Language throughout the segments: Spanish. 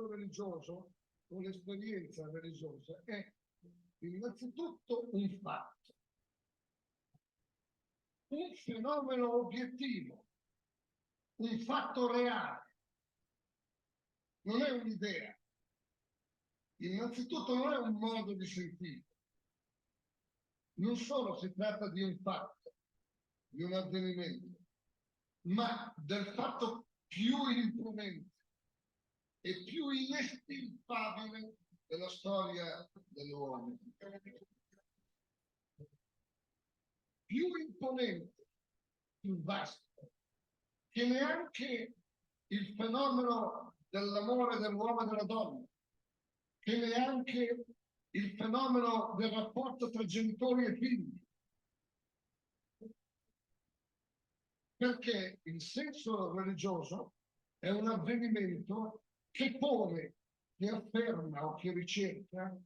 religioso o l'esperienza religiosa è innanzitutto un fatto, un fenomeno obiettivo, un fatto reale, non è un'idea. Innanzitutto non è un modo di sentire. Non solo si tratta di un fatto, di un avvenimento, ma del fatto più imponente e più inestirpabile della storia dell'uomo. Più imponente, più vasto, che neanche il fenomeno dell'amore dell'uomo e della donna, che neanche il fenomeno del rapporto tra genitori e figli. Perché il senso religioso è un avvenimento che pone, che afferma o che ricerca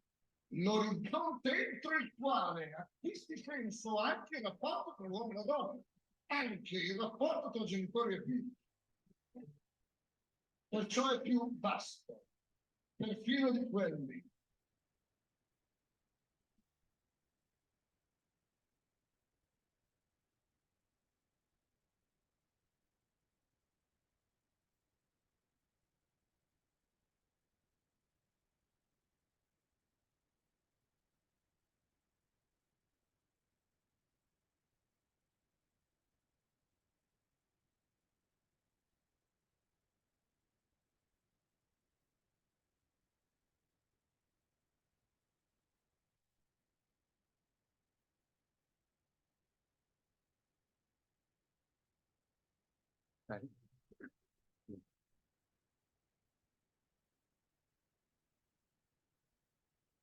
l'orizzonte entro il quale acquisti senso anche il rapporto tra l'uomo e la donna, anche il rapporto tra genitori e figli. Perciò è più vasto, perfino di quelli.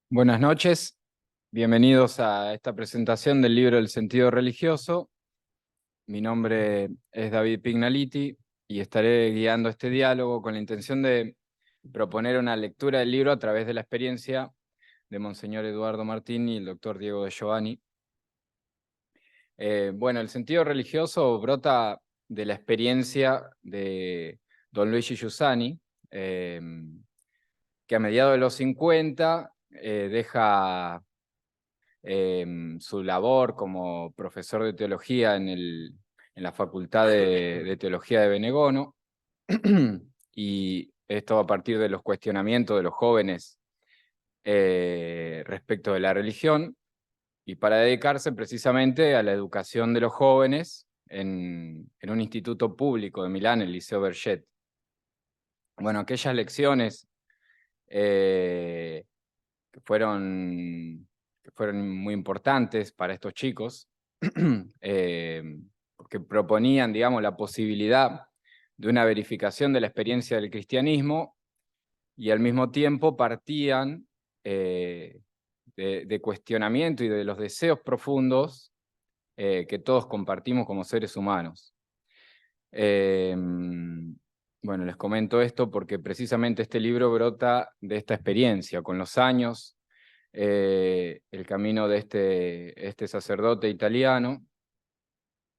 Buenas noches, bienvenidos a esta presentación del libro El sentido religioso. Mi nombre es David Pignaliti y estaré guiando este diálogo con la intención de proponer una lectura del libro a través de la experiencia de Monseñor Eduardo Martín y el doctor Diego de Giovanni. Bueno, el sentido religioso brota de la experiencia de don Luigi Giussani, que a mediados de los 50 deja su labor como profesor de teología en la Facultad de Teología de Benegono, y esto a partir de los cuestionamientos de los jóvenes respecto de la religión, y para dedicarse precisamente a la educación de los jóvenes en un instituto público de Milán, el Liceo Berget. Bueno, aquellas lecciones que fueron muy importantes para estos chicos, porque proponían, digamos, la posibilidad de una verificación de la experiencia del cristianismo y al mismo tiempo partían de cuestionamiento y de los deseos profundos que todos compartimos como seres humanos. Bueno, les comento esto porque precisamente este libro brota de esta experiencia. Con los años, el camino de este sacerdote italiano,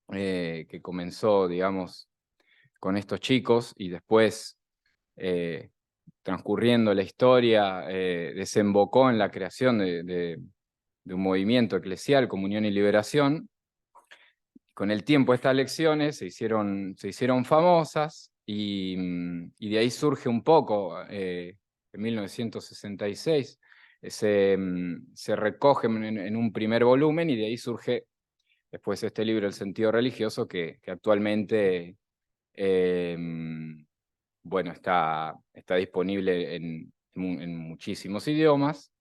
que comenzó, digamos, con estos chicos y después, transcurriendo la historia, desembocó en la creación de un movimiento eclesial, Comunión y Liberación. Con el tiempo estas lecciones se hicieron famosas y de ahí surge un poco, en 1966, se recogen en un primer volumen y de ahí surge después este libro, El sentido religioso, que actualmente bueno, está disponible en muchísimos idiomas.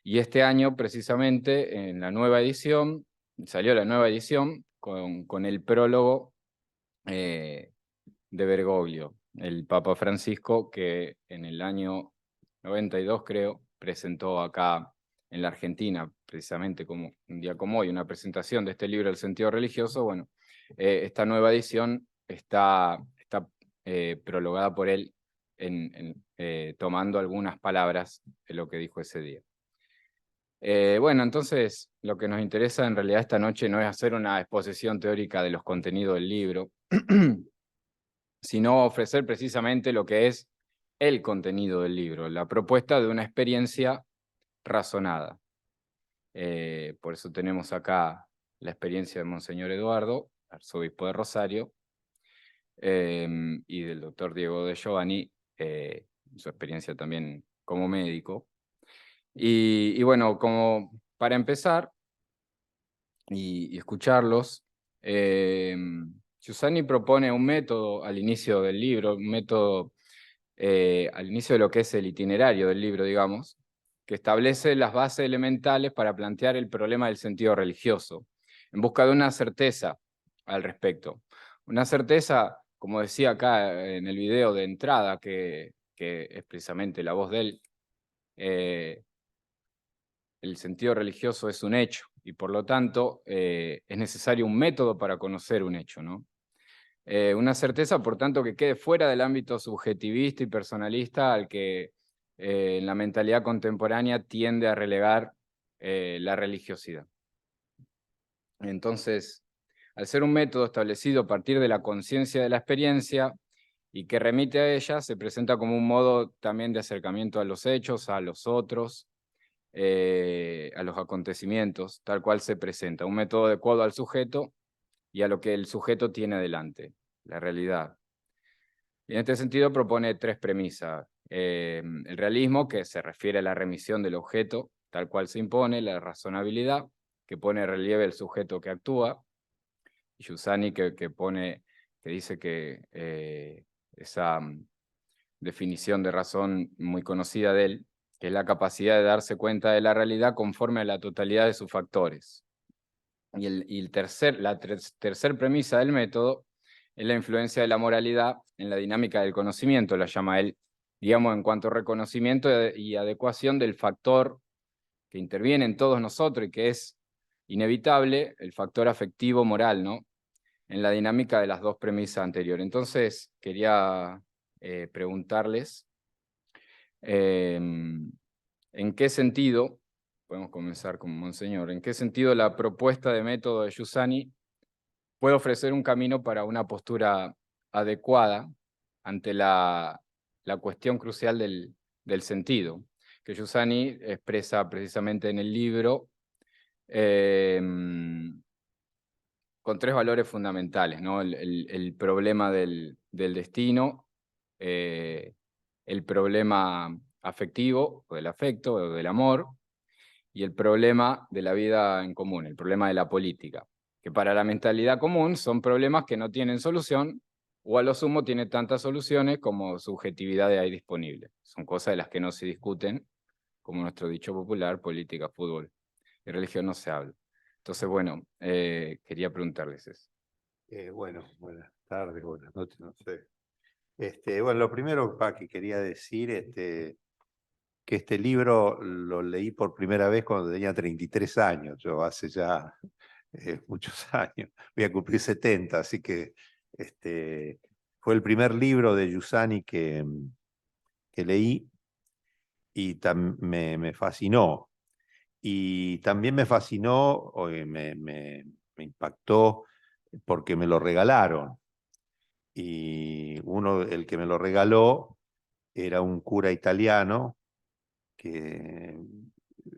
Y este año, precisamente, en la nueva edición, salió la nueva edición con el prólogo de Bergoglio, el Papa Francisco, que en el año 92, creo, presentó acá en la Argentina, precisamente como un día como hoy, una presentación de este libro, El sentido religioso. Bueno, esta nueva edición está prologada por él tomando algunas palabras de lo que dijo ese día. Bueno, entonces lo que nos interesa en realidad esta noche no es hacer una exposición teórica de los contenidos del libro, sino ofrecer precisamente lo que es el contenido del libro, la propuesta de una experiencia razonada. Por eso tenemos acá la experiencia de Monseñor Eduardo, arzobispo de Rosario, y del doctor Diego de Giovanni, su experiencia también como médico. Y bueno, como para empezar y escucharlos, Giussani propone un método al inicio del libro, un método al inicio de lo que es el itinerario del libro, digamos, que establece las bases elementales para plantear el problema del sentido religioso, en busca de una certeza al respecto. Una certeza, como decía acá en el video de entrada, que es precisamente la voz de él, el sentido religioso es un hecho y por lo tanto es necesario un método para conocer un hecho, ¿no? Una certeza, por tanto, que quede fuera del ámbito subjetivista y personalista al que en la mentalidad contemporánea tiende a relegar la religiosidad. Entonces, al ser un método establecido a partir de la conciencia de la experiencia y que remite a ella, se presenta como un modo también de acercamiento a los hechos, a los otros, a los acontecimientos, tal cual se presenta. Un método adecuado al sujeto y a lo que el sujeto tiene delante, la realidad. Y en este sentido propone tres premisas. El realismo, que se refiere a la remisión del objeto, tal cual se impone; la razonabilidad, que pone en relieve el sujeto que actúa; y Giussani, que dice que esa definición de razón muy conocida de él, que es la capacidad de darse cuenta de la realidad conforme a la totalidad de sus factores. Y la tercer premisa del método es la influencia de la moralidad en la dinámica del conocimiento, la llama él, digamos, en cuanto a reconocimiento y adecuación del factor que interviene en todos nosotros y que es inevitable, el factor afectivo moral, ¿no? En la dinámica de las dos premisas anteriores. Entonces, quería preguntarles en qué sentido, podemos comenzar con Monseñor, en qué sentido la propuesta de método de Giussani puede ofrecer un camino para una postura adecuada ante la cuestión crucial del sentido, que Giussani expresa precisamente en el libro con tres valores fundamentales, ¿no? El problema del destino, el problema afectivo, o del afecto, o del amor, y el problema de la vida en común, el problema de la política, que para la mentalidad común son problemas que no tienen solución, o a lo sumo tiene tantas soluciones como subjetividad hay disponible. Son cosas de las que no se discuten, como nuestro dicho popular: política, fútbol y religión no se habla. Entonces, bueno, quería preguntarles eso. Bueno, buenas tardes, buenas noches, no sé. Bueno, lo primero que quería decir, que este libro lo leí por primera vez cuando tenía 33 años, yo hace ya muchos años, voy a cumplir 70, así que fue el primer libro de Giussani que leí y me fascinó. Y también me fascinó, o me impactó, porque me lo regalaron. Y el que me lo regaló era un cura italiano que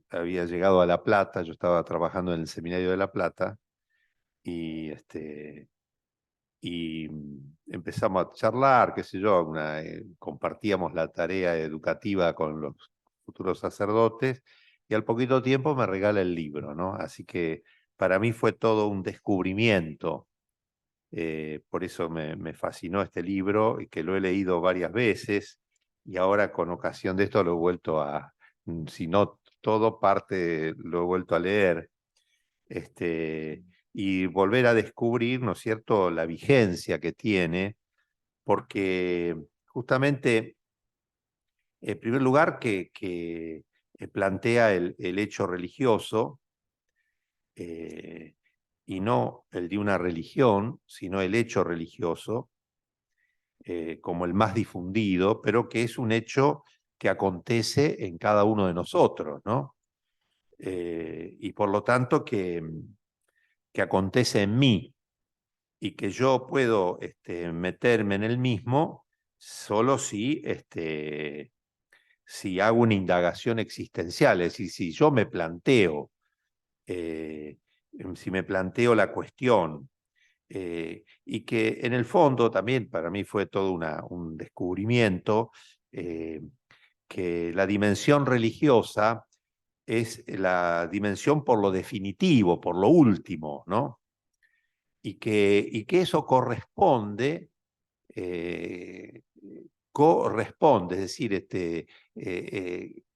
había llegado a La Plata. Yo estaba trabajando en el seminario de La Plata y, y empezamos a charlar, qué sé yo, compartíamos la tarea educativa con los futuros sacerdotes y al poquito tiempo me regala el libro, ¿no? Así que para mí fue todo un descubrimiento. Por eso me fascinó este libro y que lo he leído varias veces y ahora con ocasión de esto lo he vuelto si no todo parte, lo he vuelto a leer. Y volver a descubrir, ¿no es cierto?, la vigencia que tiene, porque justamente, en primer lugar, que plantea el hecho religioso, y no el de una religión, sino el hecho religioso, como el más difundido, pero que es un hecho que acontece en cada uno de nosotros, ¿no? Y por lo tanto que acontece en mí y que yo puedo meterme en el mismo solo si, si hago una indagación existencial, es decir, si yo me planteo, si me planteo la cuestión, y que en el fondo también para mí fue todo un descubrimiento, que la dimensión religiosa es la dimensión por lo definitivo, por lo último, ¿no? Y que eso corresponde, es decir,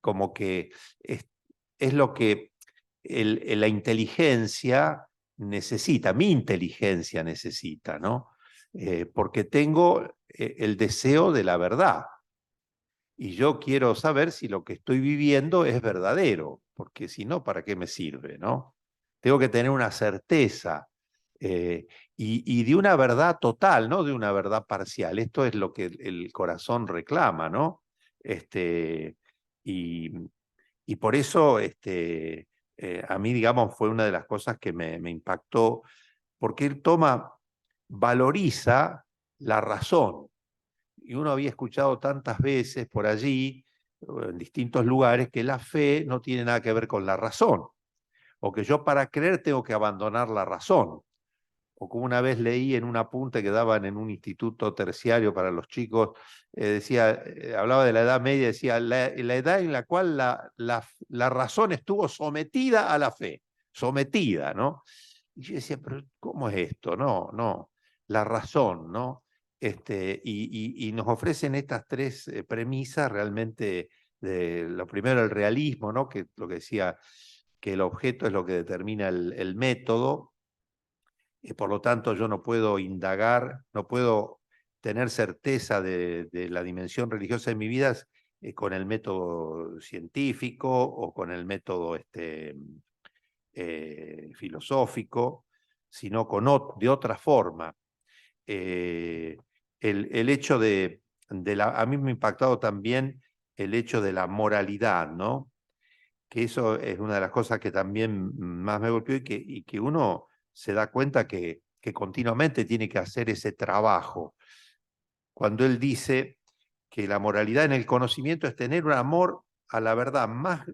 como que es lo que la inteligencia necesita, mi inteligencia necesita, ¿no? Porque tengo el deseo de la verdad. Y yo quiero saber si lo que estoy viviendo es verdadero, porque si no, ¿para qué me sirve, no? Tengo que tener una certeza, y de una verdad total, no de una verdad parcial. Esto es lo que el corazón reclama, ¿no? Y, y por eso a mí, digamos, fue una de las cosas que me impactó, porque él valoriza la razón. Y uno había escuchado tantas veces por allí, en distintos lugares, que la fe no tiene nada que ver con la razón, o que yo para creer tengo que abandonar la razón. O como una vez leí en un apunte que daban en un instituto terciario para los chicos, decía, hablaba de la Edad Media, decía, la edad en la cual la razón estuvo sometida a la fe, sometida, ¿no? Y yo decía, pero ¿cómo es esto? No, no, la razón, ¿no? Y nos ofrecen estas tres premisas realmente, de lo primero el realismo, ¿no? Que lo que decía, que el objeto es lo que determina el método, por lo tanto yo no puedo indagar, no puedo tener certeza de la dimensión religiosa de mi vida con el método científico o con el método filosófico, sino de otra forma. El hecho a mí me ha impactado también el hecho de la moralidad, ¿no? Que eso es una de las cosas que también más me golpeó, y que uno se da cuenta que continuamente tiene que hacer ese trabajo. Cuando él dice que la moralidad en el conocimiento es tener un amor a la verdad,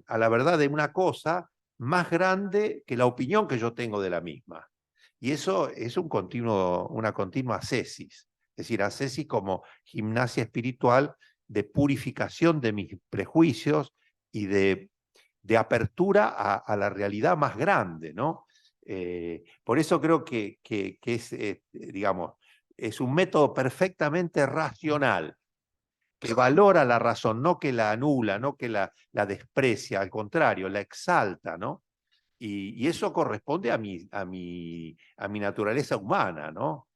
a la verdad de una cosa más grande que la opinión que yo tengo de la misma. Y eso es una continua ascesis, es decir, ascesis como gimnasia espiritual de purificación de mis prejuicios y de apertura a la realidad más grande, ¿no? Por eso creo que es, digamos, es un método perfectamente racional, que valora la razón, no que la anula, no que la desprecia, al contrario, la exalta, ¿no? Y eso corresponde a mi naturaleza humana, ¿no?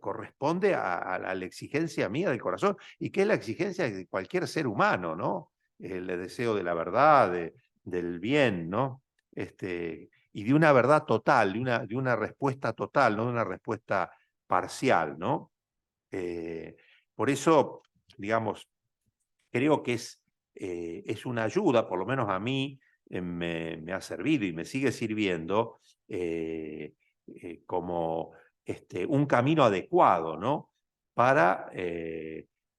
Corresponde a la exigencia mía del corazón, y que es la exigencia de cualquier ser humano, ¿no? El deseo de la verdad, del bien, ¿no? Y de una verdad total, de una respuesta total, no de una respuesta parcial, ¿no? Por eso, digamos, creo que es una ayuda, por lo menos a mí me ha servido y me sigue sirviendo, como un camino adecuado, ¿no? Para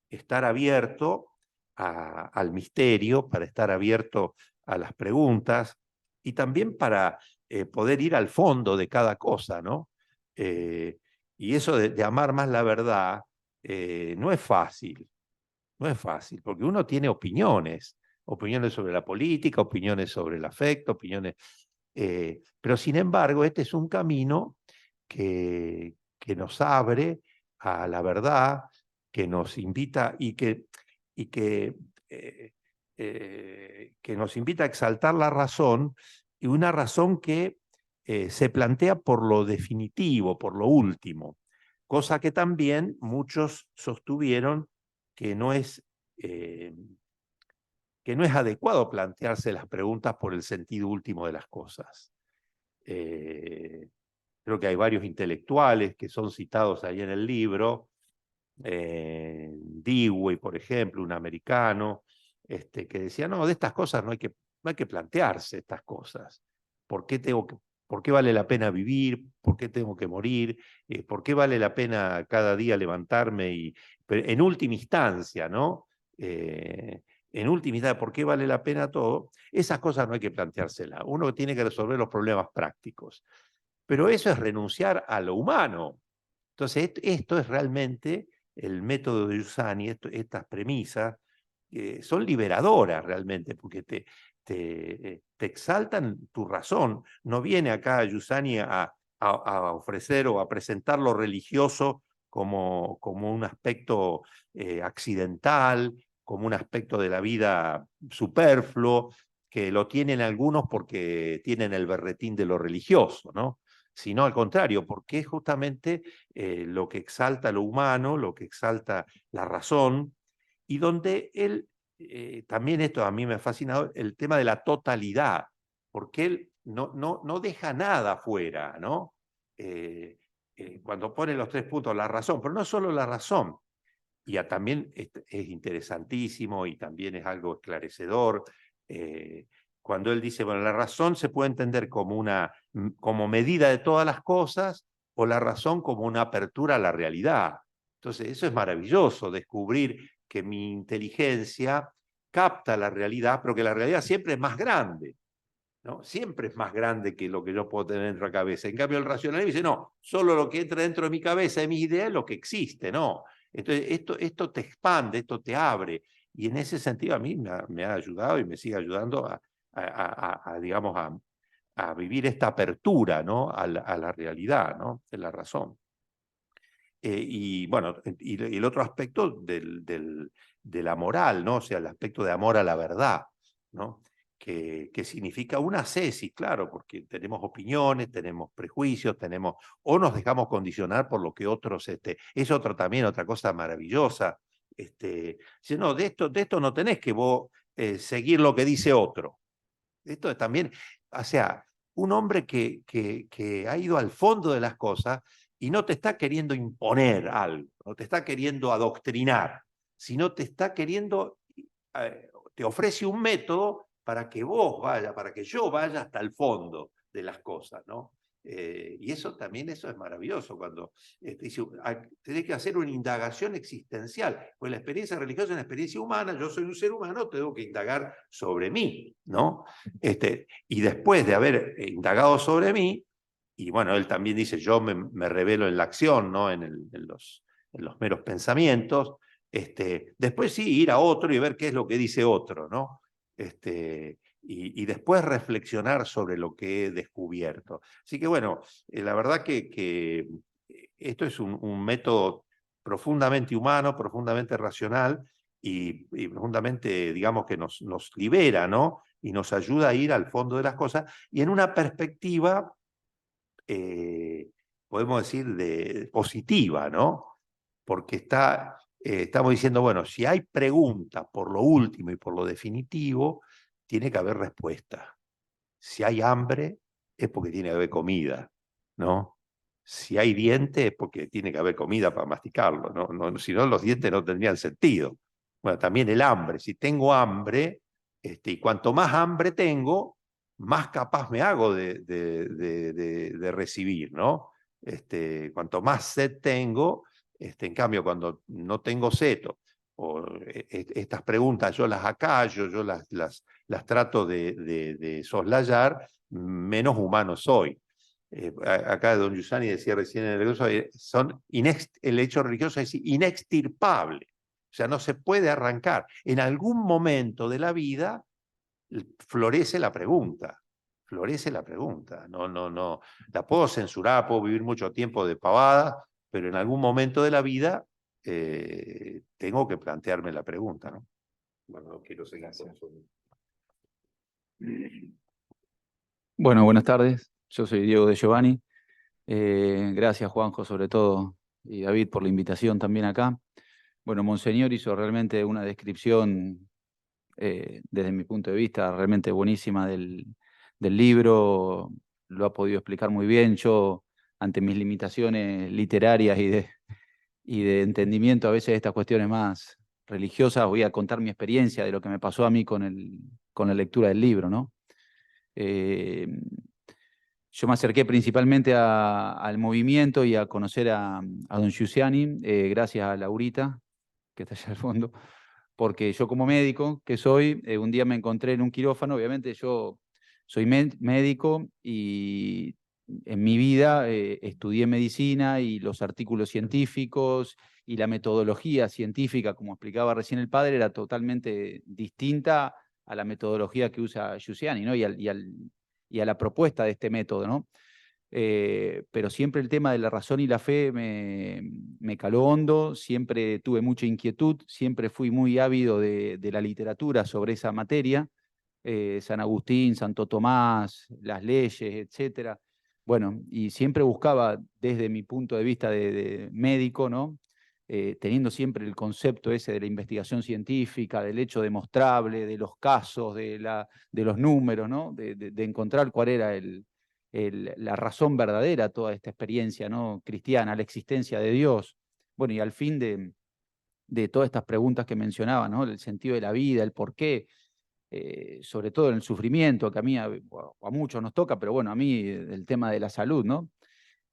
estar abierto al misterio, para estar abierto a las preguntas, y también para poder ir al fondo de cada cosa, ¿no? Y eso de amar más la verdad no es fácil. No es fácil, porque uno tiene opiniones sobre la política, opiniones sobre el afecto, opiniones. Pero sin embargo, este es un camino que nos abre a la verdad, que nos invita y que nos invita a exaltar la razón, y una razón que se plantea por lo definitivo, por lo último, cosa que también muchos sostuvieron que no es, eh, que no es adecuado plantearse las preguntas por el sentido último de las cosas. Creo que hay varios intelectuales que son citados ahí en el libro, Dewey, por ejemplo, un americano, que decía, no, de estas cosas no hay que plantearse estas cosas. ¿Por qué tengo ¿Por qué vale la pena vivir? ¿Por qué tengo que morir? ¿Por qué vale la pena cada día levantarme? Pero en última instancia, ¿no? En última instancia, ¿por qué vale la pena todo? Esas cosas no hay que planteárselas. Uno tiene que resolver los problemas prácticos. Pero eso es renunciar a lo humano. Entonces, esto es realmente el método de Giussani, estas premisas, son liberadoras realmente, porque te exaltan tu razón. No viene acá Giussani a ofrecer o a presentar lo religioso como un aspecto accidental, como un aspecto de la vida superfluo, que lo tienen algunos porque tienen el berretín de lo religioso, ¿no? Sino al contrario, porque es justamente lo que exalta lo humano, lo que exalta la razón, y donde él, también esto a mí me ha fascinado, el tema de la totalidad, porque él no deja nada fuera, ¿no? Cuando pone los 3 puntos, la razón, pero no solo la razón, y también es interesantísimo y también es algo esclarecedor, cuando él dice, bueno, la razón se puede entender como medida de todas las cosas o la razón como una apertura a la realidad. Entonces, eso es maravilloso, descubrir que mi inteligencia capta la realidad, pero que la realidad siempre es más grande, ¿no? Siempre es más grande que lo que yo puedo tener dentro de la cabeza. En cambio, el racionalismo dice, no, solo lo que entra dentro de mi cabeza, de mis ideas, es lo que existe, ¿no? Entonces, esto te expande, esto te abre. Y en ese sentido a mí me ha ayudado y me sigue ayudando digamos, a vivir esta apertura, ¿no? a la realidad, ¿no? De la razón. Y bueno, y el otro aspecto de la moral, ¿no? O sea, el aspecto de amor a la verdad, ¿no? Que significa una ascesis, claro, porque tenemos opiniones, tenemos prejuicios, o nos dejamos condicionar por lo que otros, es también otra cosa maravillosa. Si no, de esto no tenés que vos seguir lo que dice otro. Esto es también, o sea, un hombre que ha ido al fondo de las cosas y no te está queriendo imponer algo, no te está queriendo adoctrinar, sino te está queriendo, te ofrece un método para que vos vaya, para que yo vaya hasta el fondo de las cosas, ¿no? Y eso también es maravilloso, cuando dice, tenés que hacer una indagación existencial, pues la experiencia religiosa es una experiencia humana, yo soy un ser humano, tengo que indagar sobre mí, ¿no? Y después de haber indagado sobre mí, y bueno, él también dice, yo me revelo en la acción, ¿no? En los meros pensamientos, después sí, ir a otro y ver qué es lo que dice otro, ¿no? Y después reflexionar sobre lo que he descubierto. Así que bueno, la verdad que esto es un método profundamente humano, profundamente racional y profundamente, digamos, que nos libera, ¿no? Y nos ayuda a ir al fondo de las cosas y en una perspectiva, podemos decir, positiva, ¿no? Porque estamos diciendo, bueno, si hay pregunta por lo último y por lo definitivo, tiene que haber respuesta. Si hay hambre, es porque tiene que haber comida, ¿no? Si hay dientes, es porque tiene que haber comida para masticarlo, ¿no? Si no, los dientes no tendrían sentido. Bueno, también el hambre. Si tengo hambre, y cuanto más hambre tengo, más capaz me hago de recibir, ¿no? Cuanto más sed tengo, en cambio, cuando no tengo sed, o estas preguntas yo las acallo, yo las trato de soslayar, menos humano soy. Acá don Giussani decía recién en el religioso, el hecho religioso es inextirpable, o sea, no se puede arrancar. En algún momento de la vida florece la pregunta, no, la puedo censurar, puedo vivir mucho tiempo de pavada, pero en algún momento de la vida tengo que plantearme la pregunta, ¿no? Bueno, no quiero seguir con eso. Bueno, buenas tardes. Yo soy Diego de Giovanni. Gracias, Juanjo, sobre todo, y David por la invitación también acá. Bueno, Monseñor hizo realmente una descripción, desde mi punto de vista, realmente buenísima del libro. Lo ha podido explicar muy bien. Yo, ante mis limitaciones literarias y de entendimiento a veces de estas cuestiones más religiosas, voy a contar mi experiencia de lo que me pasó a mí con la lectura del libro, ¿no? Yo me acerqué principalmente al movimiento y a conocer a don Giussiani, gracias a Laurita, que está allá al fondo, porque yo como médico que soy, un día me encontré en un quirófano. Obviamente yo soy médico y en mi vida estudié medicina y los artículos científicos y la metodología científica, como explicaba recién el padre, era totalmente distinta a la metodología que usa Giussiani, ¿no? y a la propuesta de este método, ¿no? Pero siempre el tema de la razón y la fe me caló hondo, siempre tuve mucha inquietud, siempre fui muy ávido de la literatura sobre esa materia, San Agustín, Santo Tomás, las leyes, etcétera. Bueno, y siempre buscaba desde mi punto de vista de médico, ¿no? Teniendo siempre el concepto ese de la investigación científica, del hecho demostrable, de los casos, de los números, ¿no? De encontrar cuál era la razón verdadera a toda esta experiencia, ¿no? cristiana, la existencia de Dios. Bueno, y al fin de todas estas preguntas que mencionaba, ¿no? El sentido de la vida, el por qué, sobre todo en el sufrimiento, que a mí, a muchos nos toca, pero bueno, a mí el tema de la salud, ¿no?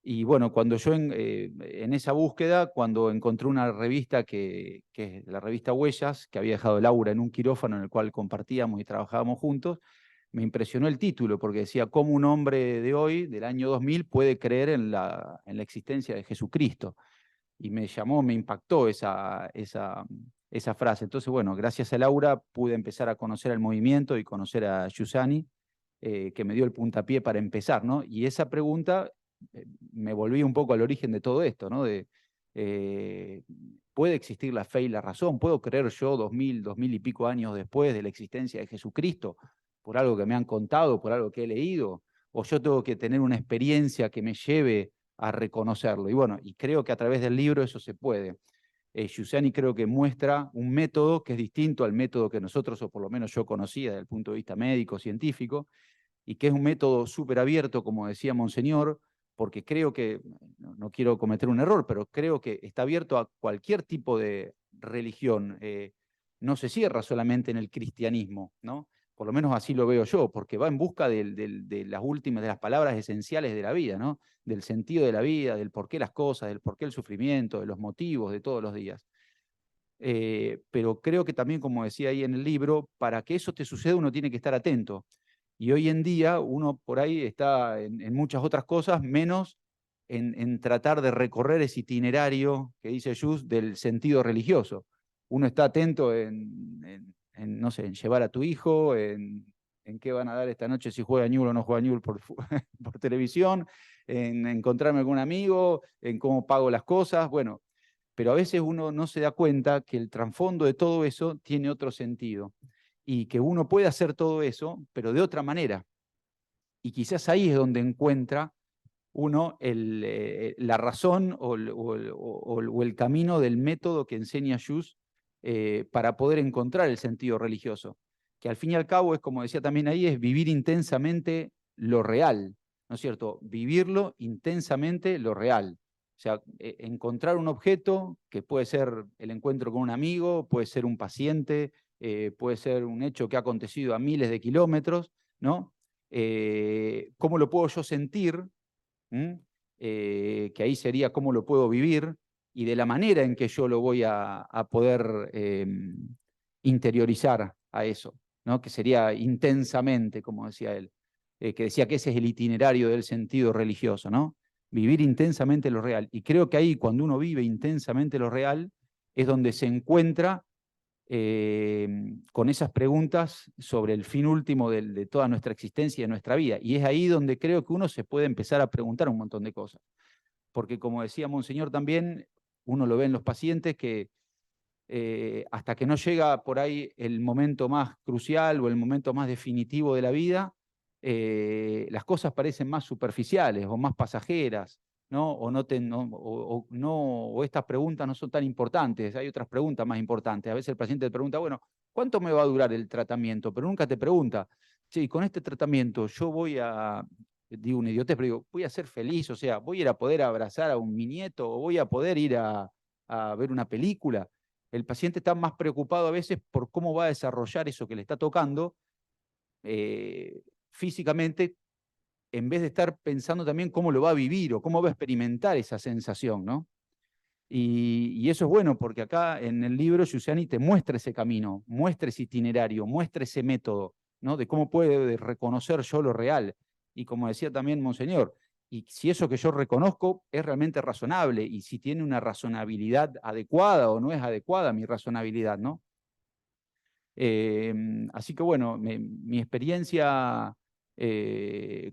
Y bueno, cuando yo en esa búsqueda, cuando encontré una revista que es la revista Huellas, que había dejado Laura en un quirófano en el cual compartíamos y trabajábamos juntos, me impresionó el título, porque decía cómo un hombre de hoy, del año 2000, puede creer en la existencia de Jesucristo. Y me llamó, me impactó esa frase. Entonces, bueno, gracias a Laura pude empezar a conocer el movimiento y conocer a Giussani, que me dio el puntapié para empezar, ¿no? Y esa pregunta me volví un poco al origen de todo esto, ¿no? ¿Puede existir la fe y la razón? ¿Puedo creer yo 2000 y pico años después de la existencia de Jesucristo por algo que me han contado, por algo que he leído? ¿O yo tengo que tener una experiencia que me lleve a reconocerlo? Y bueno, y creo que a través del libro eso se puede. Giussani creo que muestra un método que es distinto al método que nosotros, o por lo menos yo conocía desde el punto de vista médico, científico, y que es un método súper abierto, como decía Monseñor, porque creo que, no quiero cometer un error, pero creo que está abierto a cualquier tipo de religión. No se cierra solamente en el cristianismo, ¿no? Por lo menos así lo veo yo, porque va en busca de las últimas, de las palabras esenciales de la vida, ¿no? Del sentido de la vida, del por qué las cosas, del por qué el sufrimiento, de los motivos de todos los días. Pero creo que también, como decía ahí en el libro, para que eso te suceda uno tiene que estar atento. Y hoy en día uno por ahí está en muchas otras cosas, menos en tratar de recorrer ese itinerario que dice Jus del sentido religioso. Uno está atento no sé, en llevar a tu hijo, en qué van a dar esta noche, si juega Ñul o no juega Ñul por televisión, en encontrarme con un amigo, en cómo pago las cosas. Bueno, pero a veces uno no se da cuenta que el trasfondo de todo eso tiene otro sentido y que uno puede hacer todo eso, pero de otra manera. Y quizás ahí es donde encuentra uno la razón o el camino del método que enseña Jus para poder encontrar el sentido religioso, que al fin y al cabo es, como decía también ahí, es vivir intensamente lo real, ¿no es cierto? Vivirlo intensamente lo real. O sea, encontrar un objeto que puede ser el encuentro con un amigo, puede ser un paciente, puede ser un hecho que ha acontecido a miles de kilómetros, ¿no? ¿Cómo lo puedo yo sentir? Que ahí sería cómo lo puedo vivir y de la manera en que yo lo voy a poder interiorizar a eso, ¿no? Que sería intensamente, como decía él, que decía que ese es el itinerario del sentido religioso, ¿no? Vivir intensamente lo real. Y creo que ahí, cuando uno vive intensamente lo real, es donde se encuentra con esas preguntas sobre el fin último de toda nuestra existencia y de nuestra vida. Y es ahí donde creo que uno se puede empezar a preguntar un montón de cosas. Porque como decía Monseñor también, uno lo ve en los pacientes que hasta que no llega por ahí el momento más crucial o el momento más definitivo de la vida, las cosas parecen más superficiales o más pasajeras, ¿no? O estas preguntas no son tan importantes, hay otras preguntas más importantes. A veces el paciente te pregunta, bueno, ¿cuánto me va a durar el tratamiento? Pero nunca te pregunta, sí, con este tratamiento yo voy a, digo una idiotez, pero digo, voy a ser feliz, o sea, voy a ir a poder abrazar a mi nieto o voy a poder ir a ver una película. El paciente está más preocupado a veces por cómo va a desarrollar eso que le está tocando físicamente, en vez de estar pensando también cómo lo va a vivir o cómo va a experimentar esa sensación, ¿no? Y eso es bueno porque acá en el libro Giussani te muestra ese camino, muestra ese itinerario, muestra ese método, ¿no? De cómo puede reconocer yo lo real. Y como decía también Monseñor, y si eso que yo reconozco es realmente razonable y si tiene una razonabilidad adecuada o no es adecuada mi razonabilidad, ¿no? Así que bueno, mi experiencia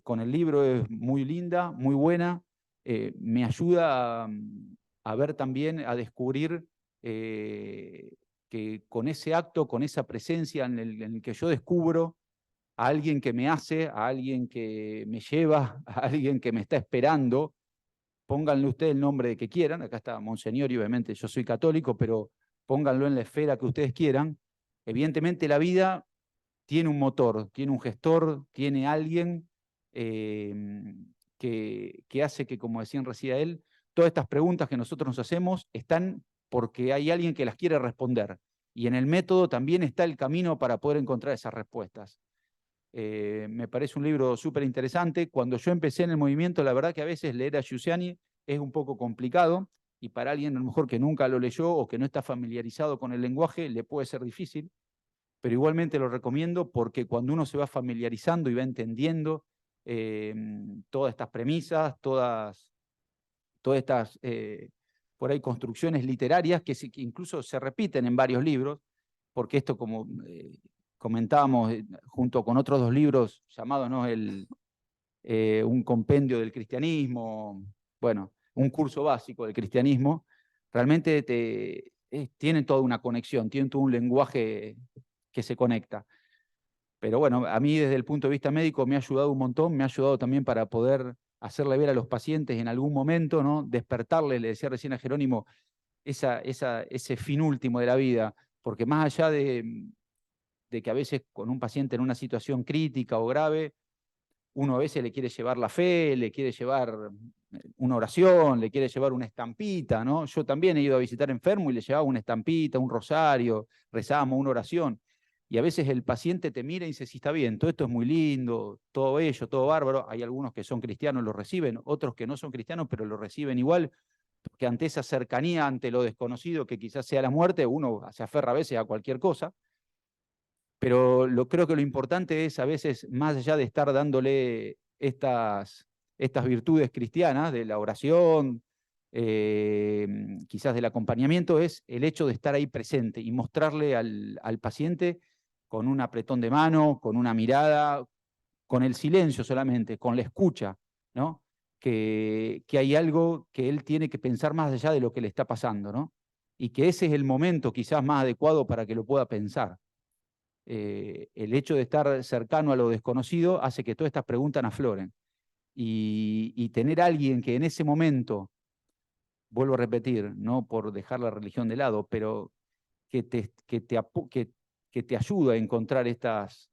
con el libro es muy linda, muy buena. Me ayuda a ver también, a descubrir que con ese acto, con esa presencia en el que yo descubro a alguien que me hace, a alguien que me lleva, a alguien que me está esperando, pónganle ustedes el nombre de que quieran, acá está Monseñor y obviamente yo soy católico, pero pónganlo en la esfera que ustedes quieran. Evidentemente la vida tiene un motor, tiene un gestor, tiene alguien que hace que, como decían recién él, todas estas preguntas que nosotros nos hacemos están porque hay alguien que las quiere responder. Y en el método también está el camino para poder encontrar esas respuestas. Me parece un libro súper interesante. Cuando yo empecé en el movimiento, la verdad que a veces leer a Giussani es un poco complicado y para alguien a lo mejor que nunca lo leyó o que no está familiarizado con el lenguaje le puede ser difícil, pero igualmente lo recomiendo porque cuando uno se va familiarizando y va entendiendo todas estas premisas, todas estas por ahí construcciones literarias que incluso se repiten en varios libros, porque esto como comentábamos junto con otros dos libros llamados, ¿no? Un compendio del cristianismo, bueno, un curso básico del cristianismo, realmente tienen toda una conexión, tienen todo un lenguaje que se conecta. Pero bueno, a mí desde el punto de vista médico me ha ayudado un montón, me ha ayudado también para poder hacerle ver a los pacientes en algún momento, ¿no? Despertarle, le decía recién a Jerónimo, ese fin último de la vida, porque más allá de que a veces con un paciente en una situación crítica o grave, uno a veces le quiere llevar la fe, le quiere llevar una oración, le quiere llevar una estampita, ¿no? Yo también he ido a visitar enfermo y le llevaba una estampita, un rosario, rezábamos una oración. Y a veces el paciente te mira y dice, sí, está bien, todo esto es muy lindo, todo bello, todo bárbaro. Hay algunos que son cristianos, lo reciben, otros que no son cristianos, pero lo reciben igual, porque ante esa cercanía, ante lo desconocido, que quizás sea la muerte, uno se aferra a veces a cualquier cosa. Pero creo que lo importante es a veces, más allá de estar dándole estas virtudes cristianas, de la oración, quizás del acompañamiento, es el hecho de estar ahí presente y mostrarle al paciente con un apretón de mano, con una mirada, con el silencio solamente, con la escucha, ¿no? Que hay algo que él tiene que pensar más allá de lo que le está pasando, ¿no? Y que ese es el momento quizás más adecuado para que lo pueda pensar. El hecho de estar cercano a lo desconocido hace que todas estas preguntas afloren. Y tener a alguien que en ese momento, vuelvo a repetir, no por dejar la religión de lado, pero que te ayuda a encontrar estos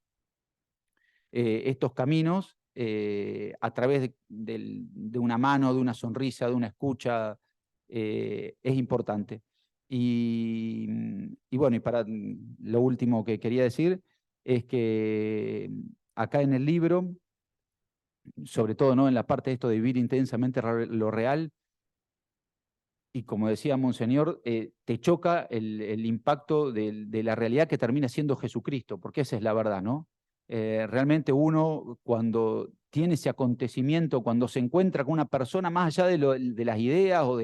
caminos a través de una mano, de una sonrisa, de una escucha, es importante. Y bueno, y para lo último que quería decir es que acá en el libro, sobre todo, ¿no?, en la parte de esto de vivir intensamente lo real, y como decía Monseñor, te choca el impacto de la realidad que termina siendo Jesucristo, porque esa es la verdad, ¿no? Realmente uno cuando tiene ese acontecimiento, cuando se encuentra con una persona, más allá de las ideas o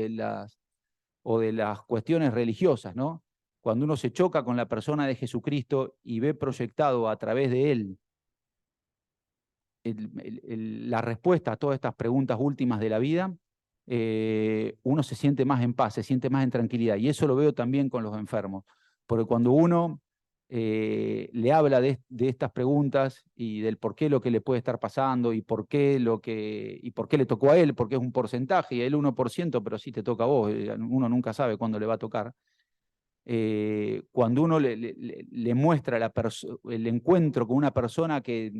de las cuestiones religiosas, ¿no? Cuando uno se choca con la persona de Jesucristo y ve proyectado a través de él la respuesta a todas estas preguntas últimas de la vida, uno se siente más en paz, se siente más en tranquilidad. Y eso lo veo también con los enfermos. Porque cuando uno le habla de estas preguntas y del por qué lo que le puede estar pasando y por qué le tocó a él, porque es un porcentaje y a él 1%, pero sí te toca a vos, uno nunca sabe cuándo le va a tocar. Cuando uno le muestra el encuentro con una persona que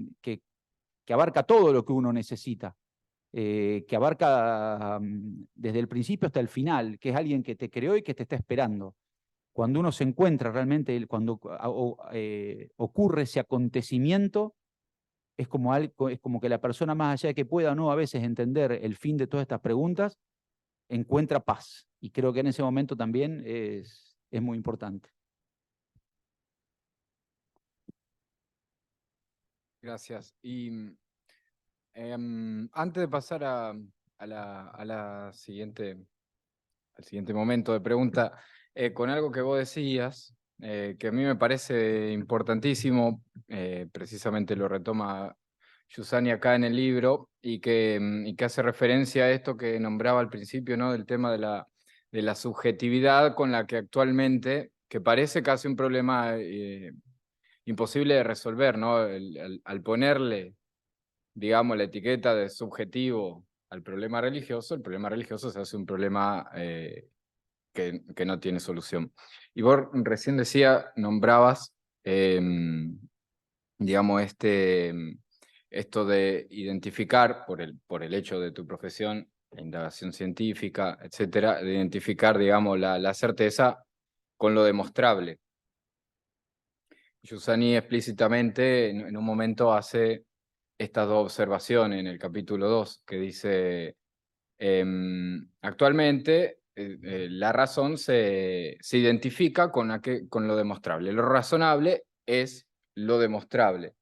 abarca todo lo que uno necesita, que abarca desde el principio hasta el final, que es alguien que te creó y que te está esperando. Cuando uno se encuentra realmente, cuando ocurre ese acontecimiento, es como, es como que la persona, más allá de que pueda o no a veces entender el fin de todas estas preguntas, encuentra paz. Y creo que en ese momento también es muy importante. Gracias. Y antes de pasar al siguiente momento de pregunta, con algo que vos decías, que a mí me parece importantísimo, precisamente lo retoma Giussani acá en el libro, y que hace referencia a esto que nombraba al principio, ¿no? Del tema de la subjetividad con la que actualmente, que parece casi un problema imposible de resolver, ¿no? Al ponerle, digamos, la etiqueta de subjetivo al problema religioso, el problema religioso se hace un problema que no tiene solución. Y vos recién nombrabas, digamos, esto de identificar, por el hecho de tu profesión, la indagación científica, etcétera, de identificar, digamos, la certeza con lo demostrable. Giussani explícitamente en un momento hace estas dos observaciones en el capítulo 2, que dice, actualmente la razón se identifica con lo demostrable. Lo razonable es lo demostrable.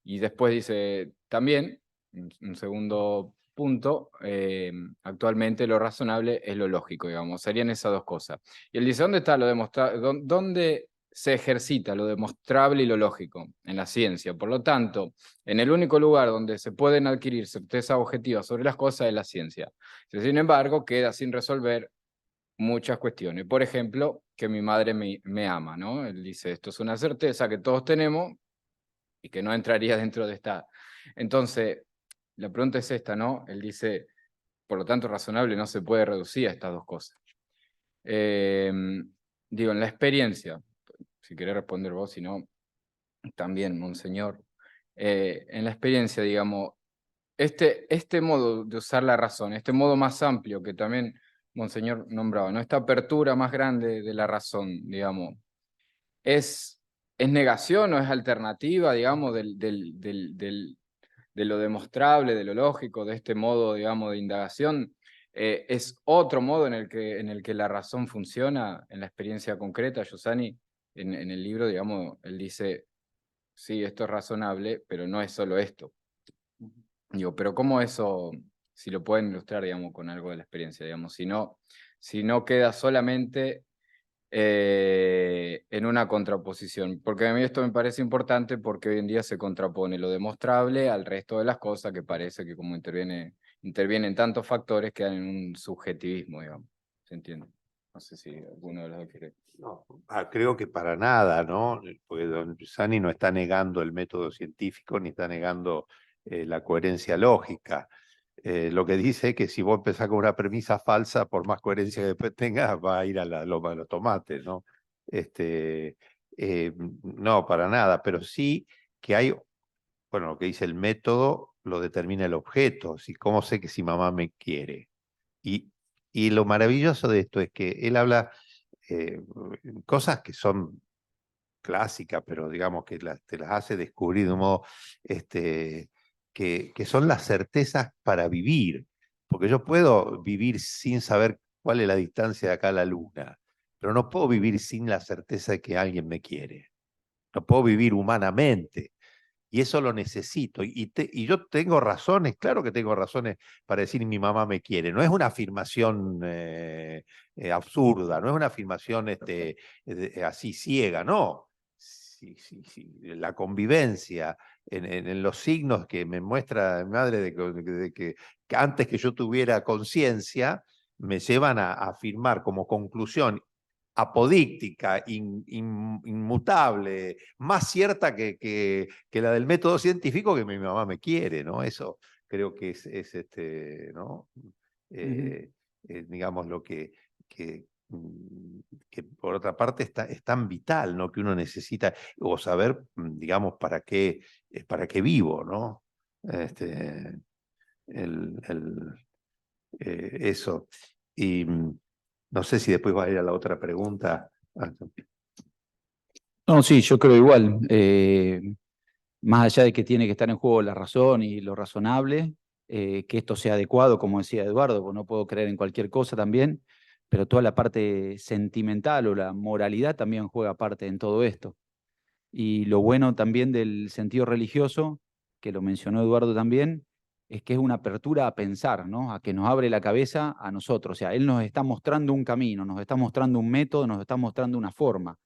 Y después dice también, un segundo punto, actualmente lo razonable es lo lógico, digamos, serían esas dos cosas. Y él dice, ¿dónde está lo demostrable? ¿Dónde se ejercita lo demostrable y lo lógico? En la ciencia. Por lo tanto, en el único lugar donde se pueden adquirir certezas objetivas sobre las cosas es la ciencia. Sin embargo, queda sin resolver muchas cuestiones. Por ejemplo, que mi madre me ama, ¿no? Él dice, esto es una certeza que todos tenemos y que no entraría dentro de esta. Entonces, la pregunta es esta, ¿no? Él dice, por lo tanto, razonable no se puede reducir a estas dos cosas. Digo, en la experiencia, si querés responder vos, si no, también, monseñor, en la experiencia, digamos, este modo de usar la razón, este modo más amplio que también monseñor nombraba, ¿no? Esta apertura más grande de la razón, digamos, ¿es negación o es alternativa, digamos, de lo demostrable, de lo lógico, de este modo, digamos, de indagación? ¿Es otro modo en el que la razón funciona en la experiencia concreta? Giussani, en el libro, digamos, él dice, sí, esto es razonable, pero no es solo esto. Digo, pero ¿cómo eso, si lo pueden ilustrar, digamos, con algo de la experiencia, digamos, si no queda solamente en una contraposición? Porque a mí esto me parece importante porque hoy en día se contrapone lo demostrable al resto de las cosas, que parece que como intervienen tantos factores, quedan en un subjetivismo, digamos. ¿Se entiende? No sé si alguno de los dos quiere. No, creo que para nada, ¿no? Porque don Giussani no está negando el método científico ni está negando la coherencia lógica. Lo que dice es que si vos empezás con una premisa falsa, por más coherencia que después tengas, va a ir a la loma de los tomates, ¿no? No, para nada, pero sí que hay, bueno, lo que dice el método lo determina el objeto, si cómo sé que si mamá me quiere. Y lo maravilloso de esto es que él habla cosas que son clásicas, pero digamos que te las hace descubrir de un modo que son las certezas para vivir. Porque yo puedo vivir sin saber cuál es la distancia de acá a la luna, pero no puedo vivir sin la certeza de que alguien me quiere. No puedo vivir humanamente. Y eso lo necesito. Y yo tengo razones, claro que tengo razones para decir mi mamá me quiere. No es una afirmación absurda, no es una afirmación así ciega, no. Sí, la convivencia en los signos que me muestra mi madre de que antes que yo tuviera conciencia, me llevan a afirmar como conclusión apodíctica, inmutable, más cierta que la del método científico, que mi mamá me quiere, ¿no? Eso creo que es ¿no? Digamos lo que por otra parte es tan vital, ¿no? Que uno necesita, o saber, digamos, para qué vivo, ¿no? Eso. Y no sé si después va a ir a la otra pregunta. No, sí, yo creo igual. más allá de que tiene que estar en juego la razón y lo razonable, que esto sea adecuado, como decía Eduardo, porque no puedo creer en cualquier cosa también, pero toda la parte sentimental o la moralidad también juega parte en todo esto. Y lo bueno también del sentido religioso, que lo mencionó Eduardo también, es que es una apertura a pensar, ¿no? A que nos abre la cabeza a nosotros. O sea, él nos está mostrando un camino, nos está mostrando un método, nos está mostrando una forma.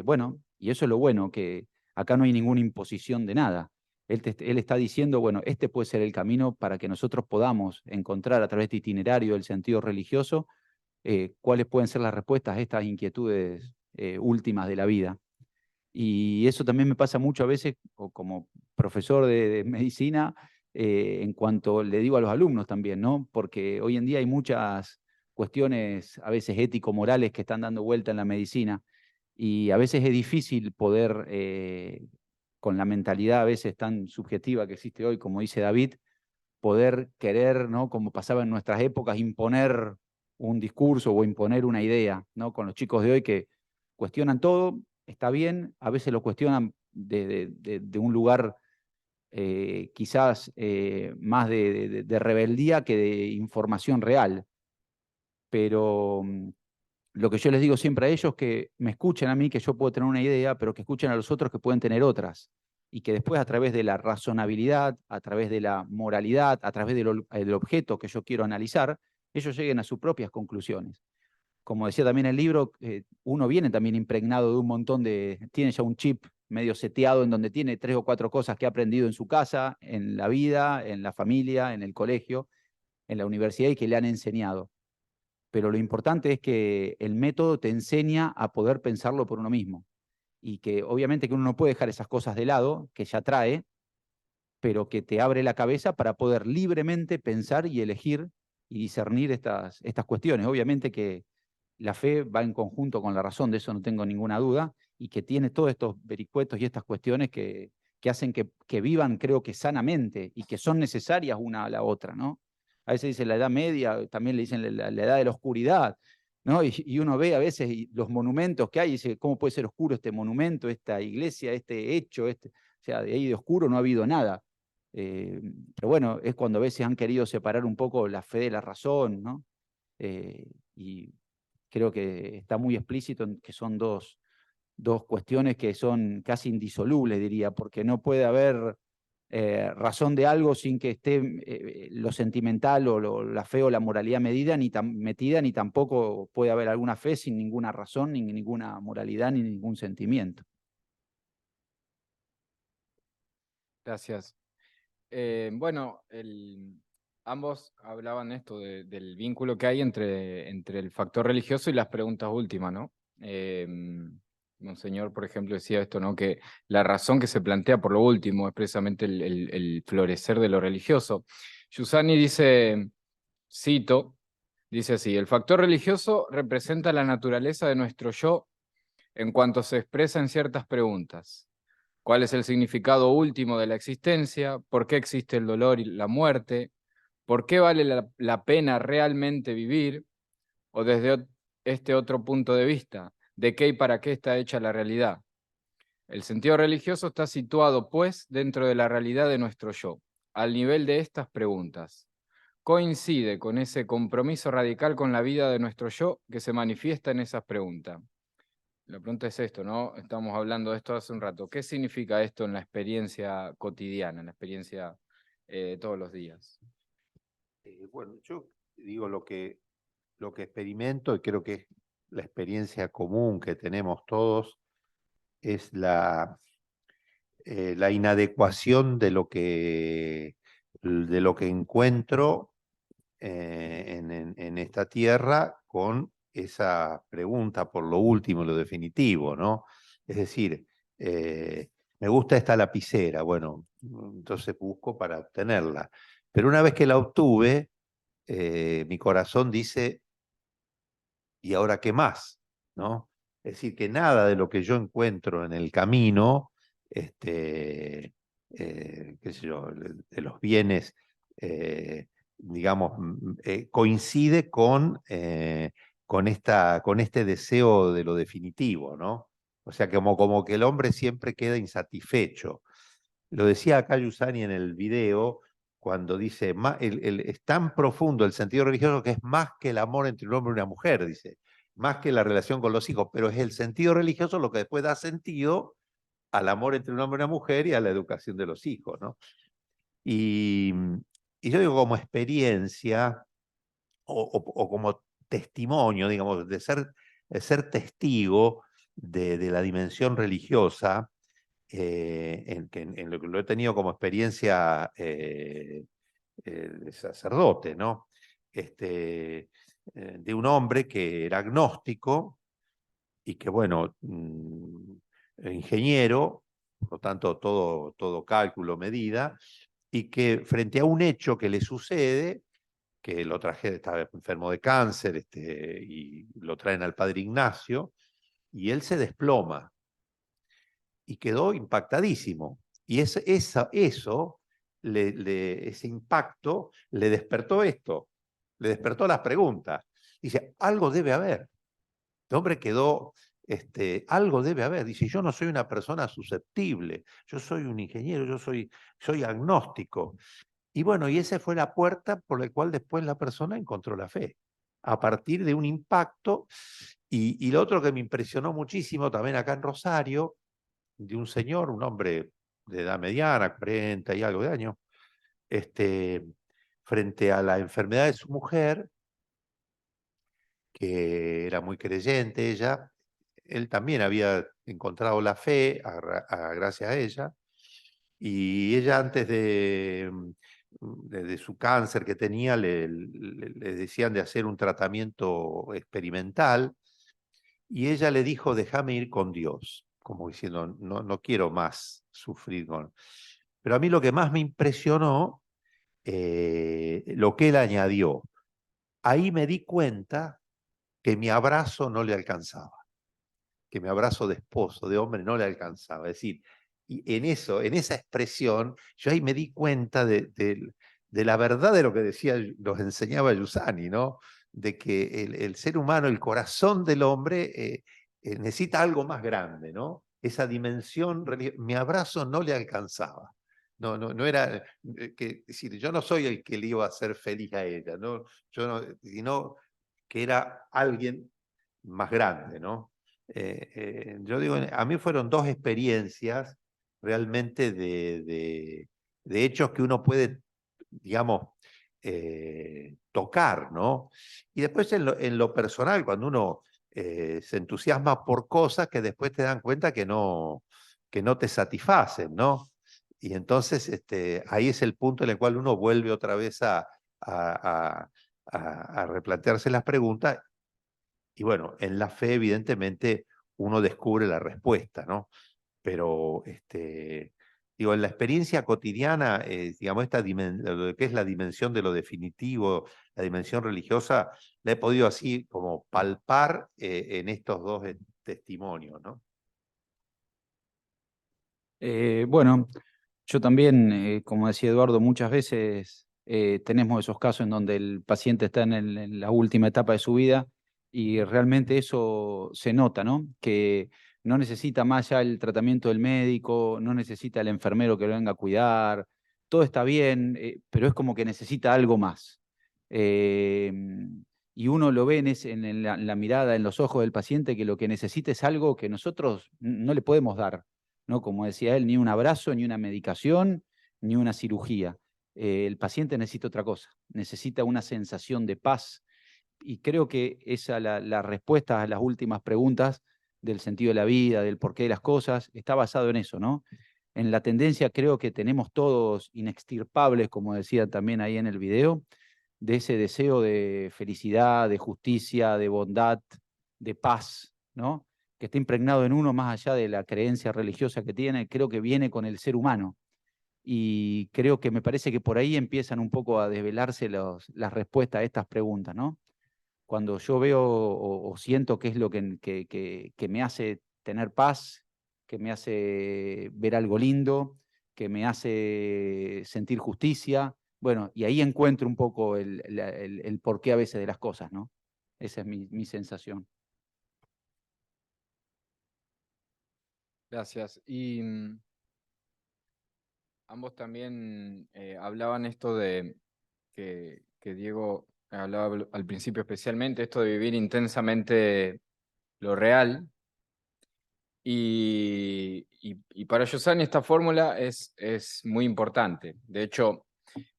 Bueno, y eso es lo bueno, que acá no hay ninguna imposición de nada. Él está diciendo, bueno, este puede ser el camino para que nosotros podamos encontrar a través de itinerario del sentido religioso cuáles pueden ser las respuestas a estas inquietudes últimas de la vida. Y eso también me pasa mucho a veces, o como profesor de medicina, en cuanto le digo a los alumnos también, ¿no? Porque hoy en día hay muchas cuestiones a veces ético-morales que están dando vuelta en la medicina y a veces es difícil poder, con la mentalidad a veces tan subjetiva que existe hoy, como dice David, poder querer, ¿no? Como pasaba en nuestras épocas, imponer un discurso o imponer una idea, ¿no? Con los chicos de hoy que cuestionan todo, está bien, a veces lo cuestionan de un lugar quizás más de rebeldía que de información real. Pero lo que yo les digo siempre a ellos es que me escuchen a mí, que yo puedo tener una idea, pero que escuchen a los otros que pueden tener otras. Y que después a través de la razonabilidad, a través de la moralidad, a través del objeto que yo quiero analizar, ellos lleguen a sus propias conclusiones. Como decía también el libro, uno viene también impregnado de un montón tiene ya un chip medio seteado en donde tiene 3 o 4 cosas que ha aprendido en su casa, en la vida, en la familia, en el colegio, en la universidad y que le han enseñado. Pero lo importante es que el método te enseña a poder pensarlo por uno mismo. Y que obviamente que uno no puede dejar esas cosas de lado, que ya trae, pero que te abre la cabeza para poder libremente pensar y elegir y discernir estas cuestiones. Obviamente que la fe va en conjunto con la razón, de eso no tengo ninguna duda, y que tiene todos estos vericuetos y estas cuestiones que hacen que vivan, creo que sanamente, y que son necesarias una a la otra, ¿no? A veces dicen la Edad Media, también le dicen la Edad de la Oscuridad, ¿no? Y uno ve a veces los monumentos que hay y dice, ¿cómo puede ser oscuro este monumento, esta iglesia, este hecho? O sea, de ahí de oscuro no ha habido nada. Pero bueno, es cuando a veces han querido separar un poco la fe de la razón, ¿no? Y creo que está muy explícito que son dos cuestiones que son casi indisolubles, diría, porque no puede haber razón de algo sin que esté lo sentimental o la fe o la moralidad metida, ni tampoco puede haber alguna fe sin ninguna razón, ni ninguna moralidad, ni ningún sentimiento. Gracias. Bueno, ambos hablaban esto del vínculo que hay entre el factor religioso y las preguntas últimas, ¿no? Monseñor, por ejemplo, decía esto, ¿no? Que la razón que se plantea por lo último es precisamente el florecer de lo religioso. Giussani dice, cito, dice así, el factor religioso representa la naturaleza de nuestro yo en cuanto se expresa en ciertas preguntas. ¿Cuál es el significado último de la existencia? ¿Por qué existe el dolor y la muerte? ¿Por qué vale la pena realmente vivir? O desde este otro punto de vista, ¿de qué y para qué está hecha la realidad? El sentido religioso está situado, pues, dentro de la realidad de nuestro yo, al nivel de estas preguntas. Coincide con ese compromiso radical con la vida de nuestro yo que se manifiesta en esas preguntas. La pregunta es esto, ¿no? Estamos hablando de esto hace un rato. ¿Qué significa esto en la experiencia cotidiana, en la experiencia de todos los días? Bueno, yo digo lo que experimento y creo que es la experiencia común que tenemos todos, es la inadecuación de lo que encuentro en esta tierra con esa pregunta por lo último, lo definitivo, ¿no? Es decir, me gusta esta lapicera, bueno, entonces busco para obtenerla. Pero una vez que la obtuve, mi corazón dice, ¿y ahora qué más? ¿No? Es decir, que nada de lo que yo encuentro en el camino, qué sé yo, de los bienes, digamos, coincide con este deseo de lo definitivo, ¿no? O sea, como que el hombre siempre queda insatisfecho. Lo decía acá Yusani en el video, cuando dice, es tan profundo el sentido religioso que es más que el amor entre un hombre y una mujer, dice, más que la relación con los hijos, pero es el sentido religioso lo que después da sentido al amor entre un hombre y una mujer y a la educación de los hijos, ¿no? Y, y yo digo, como experiencia o como testimonio, digamos, de ser testigo de la dimensión religiosa, en lo que lo he tenido como experiencia de sacerdote, ¿no? De un hombre que era agnóstico y que, bueno, ingeniero, por lo tanto, todo cálculo, medida, y que frente a un hecho que le sucede, que lo traje, estaba enfermo de cáncer, y lo traen al padre Ignacio, y él se desploma y quedó impactadísimo. Y eso, ese impacto le despertó esto, le despertó las preguntas. Dice, algo debe haber. El hombre quedó, algo debe haber. Dice, yo no soy una persona susceptible, yo soy un ingeniero, soy agnóstico. Y bueno, y esa fue la puerta por la cual después la persona encontró la fe, a partir de un impacto. Y lo otro que me impresionó muchísimo también acá en Rosario, de un señor, un hombre de edad mediana, 40 y algo de años, frente a la enfermedad de su mujer, que era muy creyente ella, él también había encontrado la fe gracias a ella, y ella antes de su cáncer que tenía, le decían de hacer un tratamiento experimental, y ella le dijo, déjame ir con Dios, como diciendo, no quiero más sufrir con... Pero a mí lo que más me impresionó, lo que él añadió, ahí me di cuenta que mi abrazo no le alcanzaba, que mi abrazo de esposo, de hombre, no le alcanzaba. Es decir, y en eso, en esa expresión, yo ahí me di cuenta de la verdad de lo que decía, nos enseñaba Yusani, ¿no? De que el ser humano, el corazón del hombre, necesita algo más grande, ¿no? Esa dimensión, mi abrazo no le alcanzaba. No era que, es decir, yo no soy el que le iba a hacer feliz a ella, ¿no? Yo no, sino que era alguien más grande, ¿no? Yo digo, a mí fueron dos experiencias realmente de hechos que uno puede, digamos, tocar, ¿no? Y después en lo personal, cuando uno se entusiasma por cosas que después te dan cuenta que no te satisfacen, ¿no? Y entonces ahí es el punto en el cual uno vuelve otra vez a replantearse las preguntas. Y bueno, en la fe, evidentemente, uno descubre la respuesta, ¿no? Pero, digo, en la experiencia cotidiana, digamos, lo que es la dimensión de lo definitivo, la dimensión religiosa, la he podido así como palpar en estos dos testimonios, ¿no? Bueno, yo también, como decía Eduardo, muchas veces tenemos esos casos en donde el paciente está en la última etapa de su vida y realmente eso se nota, ¿no? Que no necesita más ya el tratamiento del médico, no necesita el enfermero que lo venga a cuidar, todo está bien, pero es como que necesita algo más. Eh, y uno lo ve en la mirada, en los ojos del paciente, que lo que necesita es algo que nosotros no le podemos dar, ¿no? Como decía él, ni un abrazo, ni una medicación, ni una cirugía. El paciente necesita otra cosa, necesita una sensación de paz, y creo que esa, la respuesta a las últimas preguntas del sentido de la vida, del porqué de las cosas, está basado en eso, ¿no? En la tendencia creo que tenemos todos inextirpables, como decía también ahí en el video, de ese deseo de felicidad, de justicia, de bondad, de paz, ¿no? Que está impregnado en uno más allá de la creencia religiosa que tiene, creo que viene con el ser humano. Y creo que me parece que por ahí empiezan un poco a desvelarse las respuestas a estas preguntas, ¿no? Cuando yo veo o siento qué es lo que me hace tener paz, que me hace ver algo lindo, que me hace sentir justicia, bueno, y ahí encuentro un poco el porqué a veces de las cosas, ¿no? Esa es mi sensación. Gracias. Y Ambos también hablaban esto de que Diego hablaba al principio especialmente, esto de vivir intensamente lo real. Y para Giussani esta fórmula es muy importante. De hecho,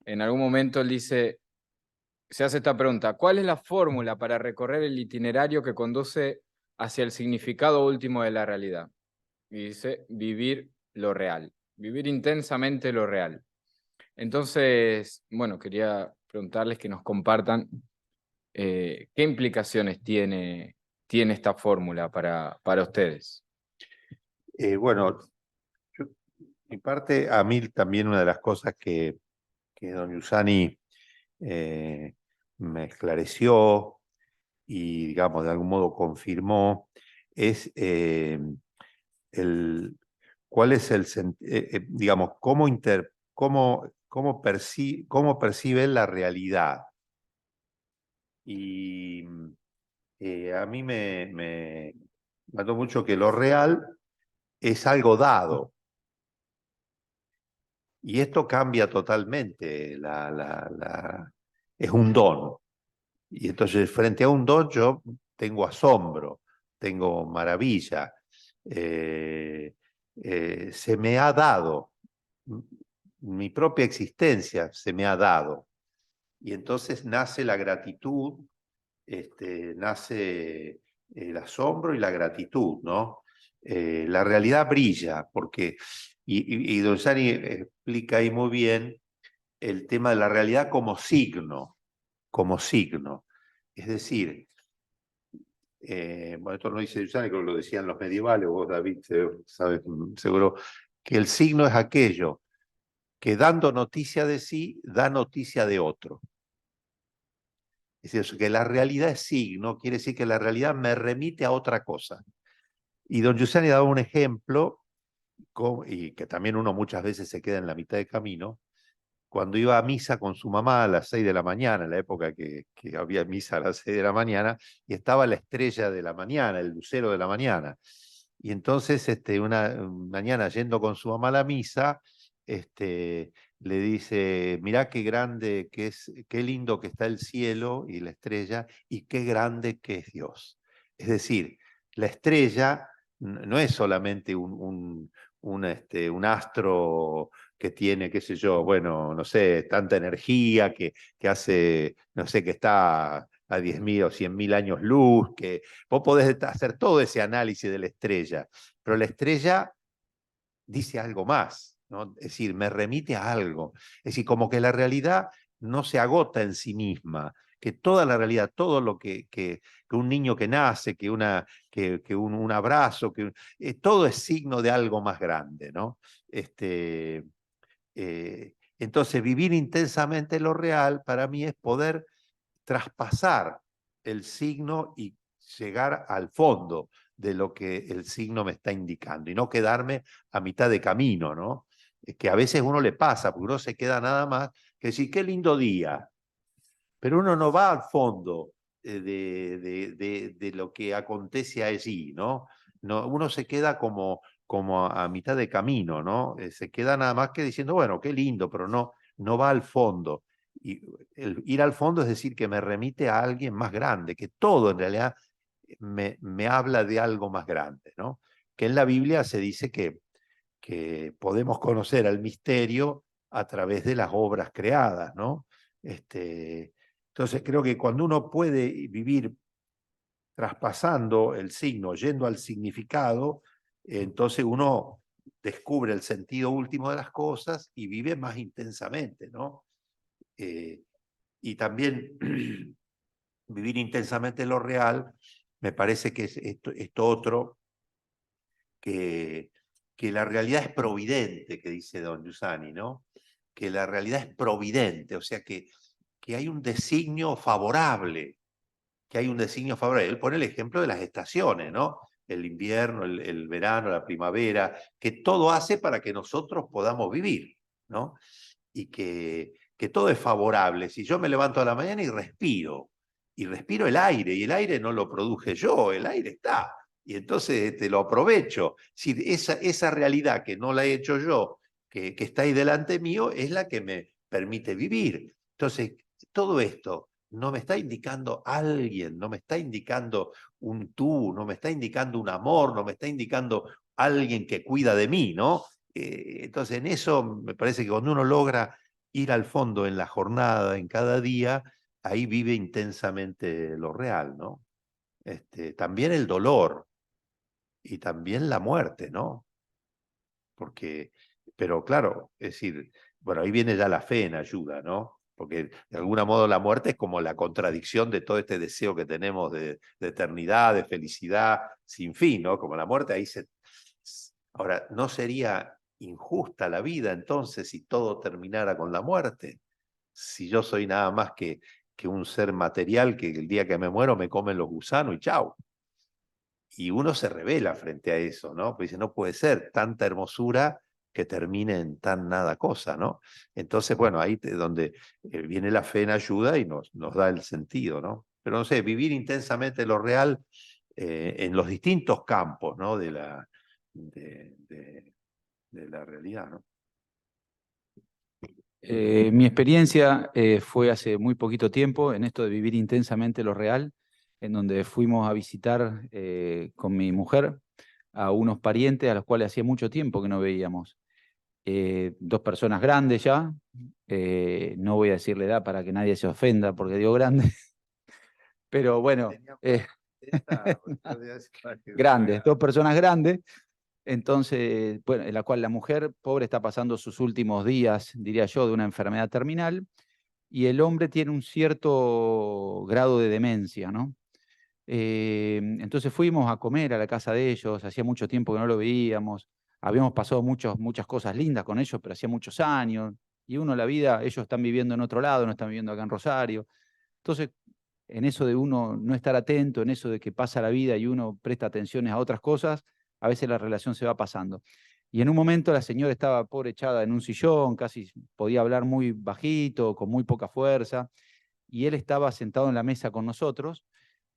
en algún momento él dice, se hace esta pregunta: ¿cuál es la fórmula para recorrer el itinerario que conduce hacia el significado último de la realidad? Y dice, vivir lo real, vivir intensamente lo real. Entonces, bueno, quería preguntarles que nos compartan qué implicaciones tiene esta fórmula para ustedes. Bueno, mi parte, a mí también una de las cosas que don Giussani me esclareció y, digamos, de algún modo confirmó, es cuál es digamos, cómo percibe la realidad. Y a mí me mató mucho que lo real es algo dado. Y esto cambia totalmente, es un don. Y entonces frente a un don yo tengo asombro, tengo maravilla. Se me ha dado, mi propia existencia se me ha dado. Y entonces nace la gratitud, nace el asombro y la gratitud, ¿no? La realidad brilla, porque, y don Giussani explica ahí muy bien el tema de la realidad como signo, como signo. Es decir, bueno, esto no dice Giussani, creo que lo decían los medievales, vos David sabes seguro, que el signo es aquello que dando noticia de sí, da noticia de otro. Es decir, que la realidad es signo, quiere decir que la realidad me remite a otra cosa. Y don Giussani daba un ejemplo, y que también uno muchas veces se queda en la mitad de camino, cuando iba a misa con su mamá a las 6 de la mañana, en la época que había misa a las 6 de la mañana, y estaba la estrella de la mañana, el lucero de la mañana. Y entonces una mañana yendo con su mamá a la misa, le dice, mirá qué grande que es, qué lindo que está el cielo y la estrella, y qué grande que es Dios. Es decir, la estrella no es solamente un astro que tiene, qué sé yo, bueno, no sé, tanta energía que hace, no sé, que está a 10.000 o 100.000 años luz, que vos podés hacer todo ese análisis de la estrella, pero la estrella dice algo más, ¿no? Es decir, me remite a algo. Es decir, como que la realidad no se agota en sí misma, que toda la realidad, todo lo que un niño que nace, que un abrazo, todo es signo de algo más grande, ¿no? Entonces, vivir intensamente lo real para mí es poder traspasar el signo y llegar al fondo de lo que el signo me está indicando y no quedarme a mitad de camino, ¿no? Que a veces uno le pasa, porque uno se queda nada más que decir, qué lindo día, pero uno no va al fondo de lo que acontece allí, ¿no? Uno se queda como a mitad de camino, ¿no? Se queda nada más que diciendo, bueno, qué lindo, pero no va al fondo. Y el ir al fondo es decir que me remite a alguien más grande, que todo en realidad me habla de algo más grande, ¿no? Que en la Biblia se dice que podemos conocer al misterio a través de las obras creadas, ¿no? Entonces creo que cuando uno puede vivir traspasando el signo, yendo al significado, entonces uno descubre el sentido último de las cosas y vive más intensamente, ¿no? Y también vivir intensamente lo real, me parece que es esto otro, que la realidad es providente, que dice don Giussani, ¿no? Que la realidad es providente, o sea que hay un designio favorable, Él pone el ejemplo de las estaciones, ¿no? El invierno, el verano, la primavera, que todo hace para que nosotros podamos vivir, ¿no? Y que todo es favorable. Si yo me levanto a la mañana y respiro el aire, y el aire no lo produje yo, el aire está, y entonces lo aprovecho. Si esa realidad que no la he hecho yo, que está ahí delante mío es la que me permite vivir. Entonces, todo esto no me está indicando alguien, no me está indicando un tú, no me está indicando un amor, no me está indicando alguien que cuida de mí, ¿no? Entonces, en eso me parece que cuando uno logra ir al fondo en la jornada, en cada día, ahí vive intensamente lo real, ¿no? También el dolor y también la muerte, ¿no? Porque, pero claro, es decir, bueno, ahí viene ya la fe en ayuda, ¿no? Porque de algún modo la muerte es como la contradicción de todo este deseo que tenemos de eternidad, de felicidad sin fin, ¿no? Como la muerte ahí se... Ahora, ¿no sería injusta la vida entonces si todo terminara con la muerte? Si yo soy nada más que un ser material que el día que me muero me comen los gusanos y chau. Y uno se revela frente a eso, ¿no? Pues dice, no puede ser tanta hermosura que termine en tan nada cosa, ¿no? Entonces, bueno, ahí es donde viene la fe en ayuda y nos da el sentido, ¿no? Pero no sé, vivir intensamente lo real en los distintos campos, ¿no? De la realidad, ¿no? Mi experiencia fue hace muy poquito tiempo en esto de vivir intensamente lo real, en donde fuimos a visitar con mi mujer a unos parientes a los cuales hacía mucho tiempo que no veíamos. Dos personas grandes ya, no voy a decir la edad para que nadie se ofenda porque digo grande, pero bueno, grandes, dos personas grandes. Entonces, bueno, en la cual la mujer pobre está pasando sus últimos días, diría yo, de una enfermedad terminal, y el hombre tiene un cierto grado de demencia, ¿no? Entonces fuimos a comer a la casa de ellos, hacía mucho tiempo que no lo veíamos, habíamos pasado muchas cosas lindas con ellos, pero hacía muchos años, y uno la vida, ellos están viviendo en otro lado, no están viviendo acá en Rosario. Entonces, en eso de uno no estar atento, en eso de que pasa la vida y uno presta atenciones a otras cosas, a veces la relación se va pasando. Y en un momento la señora estaba pobre echada en un sillón, casi podía hablar muy bajito, con muy poca fuerza, y él estaba sentado en la mesa con nosotros,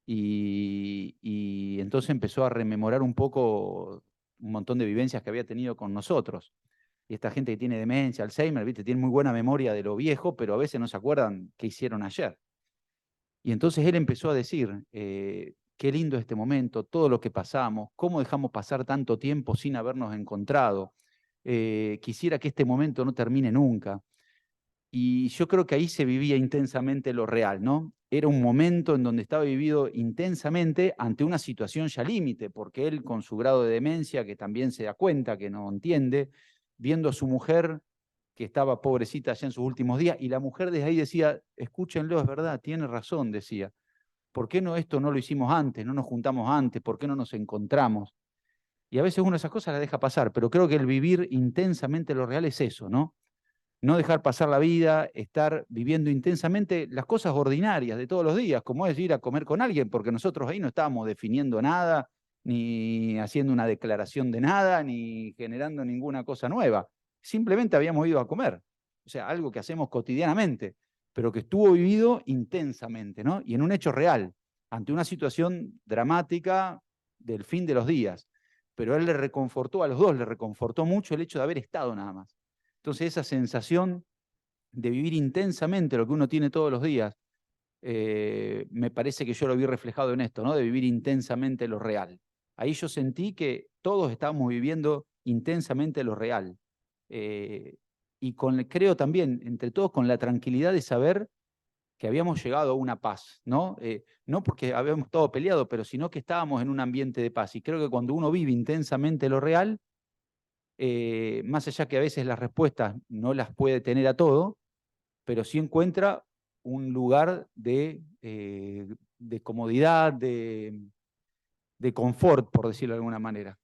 y entonces empezó a rememorar un poco un montón de vivencias que había tenido con nosotros. Y esta gente que tiene demencia, Alzheimer, ¿viste? Tiene muy buena memoria de lo viejo, pero a veces no se acuerdan qué hicieron ayer. Y entonces él empezó a decir, qué lindo este momento, todo lo que pasamos, cómo dejamos pasar tanto tiempo sin habernos encontrado. Quisiera que este momento no termine nunca. Y yo creo que ahí se vivía intensamente lo real, ¿no? Era un momento en donde estaba vivido intensamente ante una situación ya límite, porque él con su grado de demencia, que también se da cuenta, que no entiende, viendo a su mujer que estaba pobrecita ya en sus últimos días, y la mujer desde ahí decía, escúchenlo, es verdad, tiene razón, decía. ¿Por qué no esto no lo hicimos antes, no nos juntamos antes, por qué no nos encontramos? Y a veces uno esas cosas las deja pasar, pero creo que el vivir intensamente lo real es eso, ¿no? No dejar pasar la vida, estar viviendo intensamente las cosas ordinarias de todos los días, como es ir a comer con alguien, porque nosotros ahí no estábamos definiendo nada, ni haciendo una declaración de nada, ni generando ninguna cosa nueva. Simplemente habíamos ido a comer. O sea, algo que hacemos cotidianamente, pero que estuvo vivido intensamente, ¿no? Y en un hecho real, ante una situación dramática del fin de los días. Pero él le reconfortó a los dos, le reconfortó mucho el hecho de haber estado nada más. Entonces esa sensación de vivir intensamente lo que uno tiene todos los días, me parece que yo lo vi reflejado en esto, ¿no? De vivir intensamente lo real. Ahí yo sentí que todos estábamos viviendo intensamente lo real. Y creo también, entre todos, con la tranquilidad de saber que habíamos llegado a una paz, ¿no? No porque habíamos estado peleados, pero sino que estábamos en un ambiente de paz. Y creo que cuando uno vive intensamente lo real, más allá que a veces las respuestas no las puede tener a todo, pero sí encuentra un lugar de comodidad, de confort, por decirlo de alguna manera.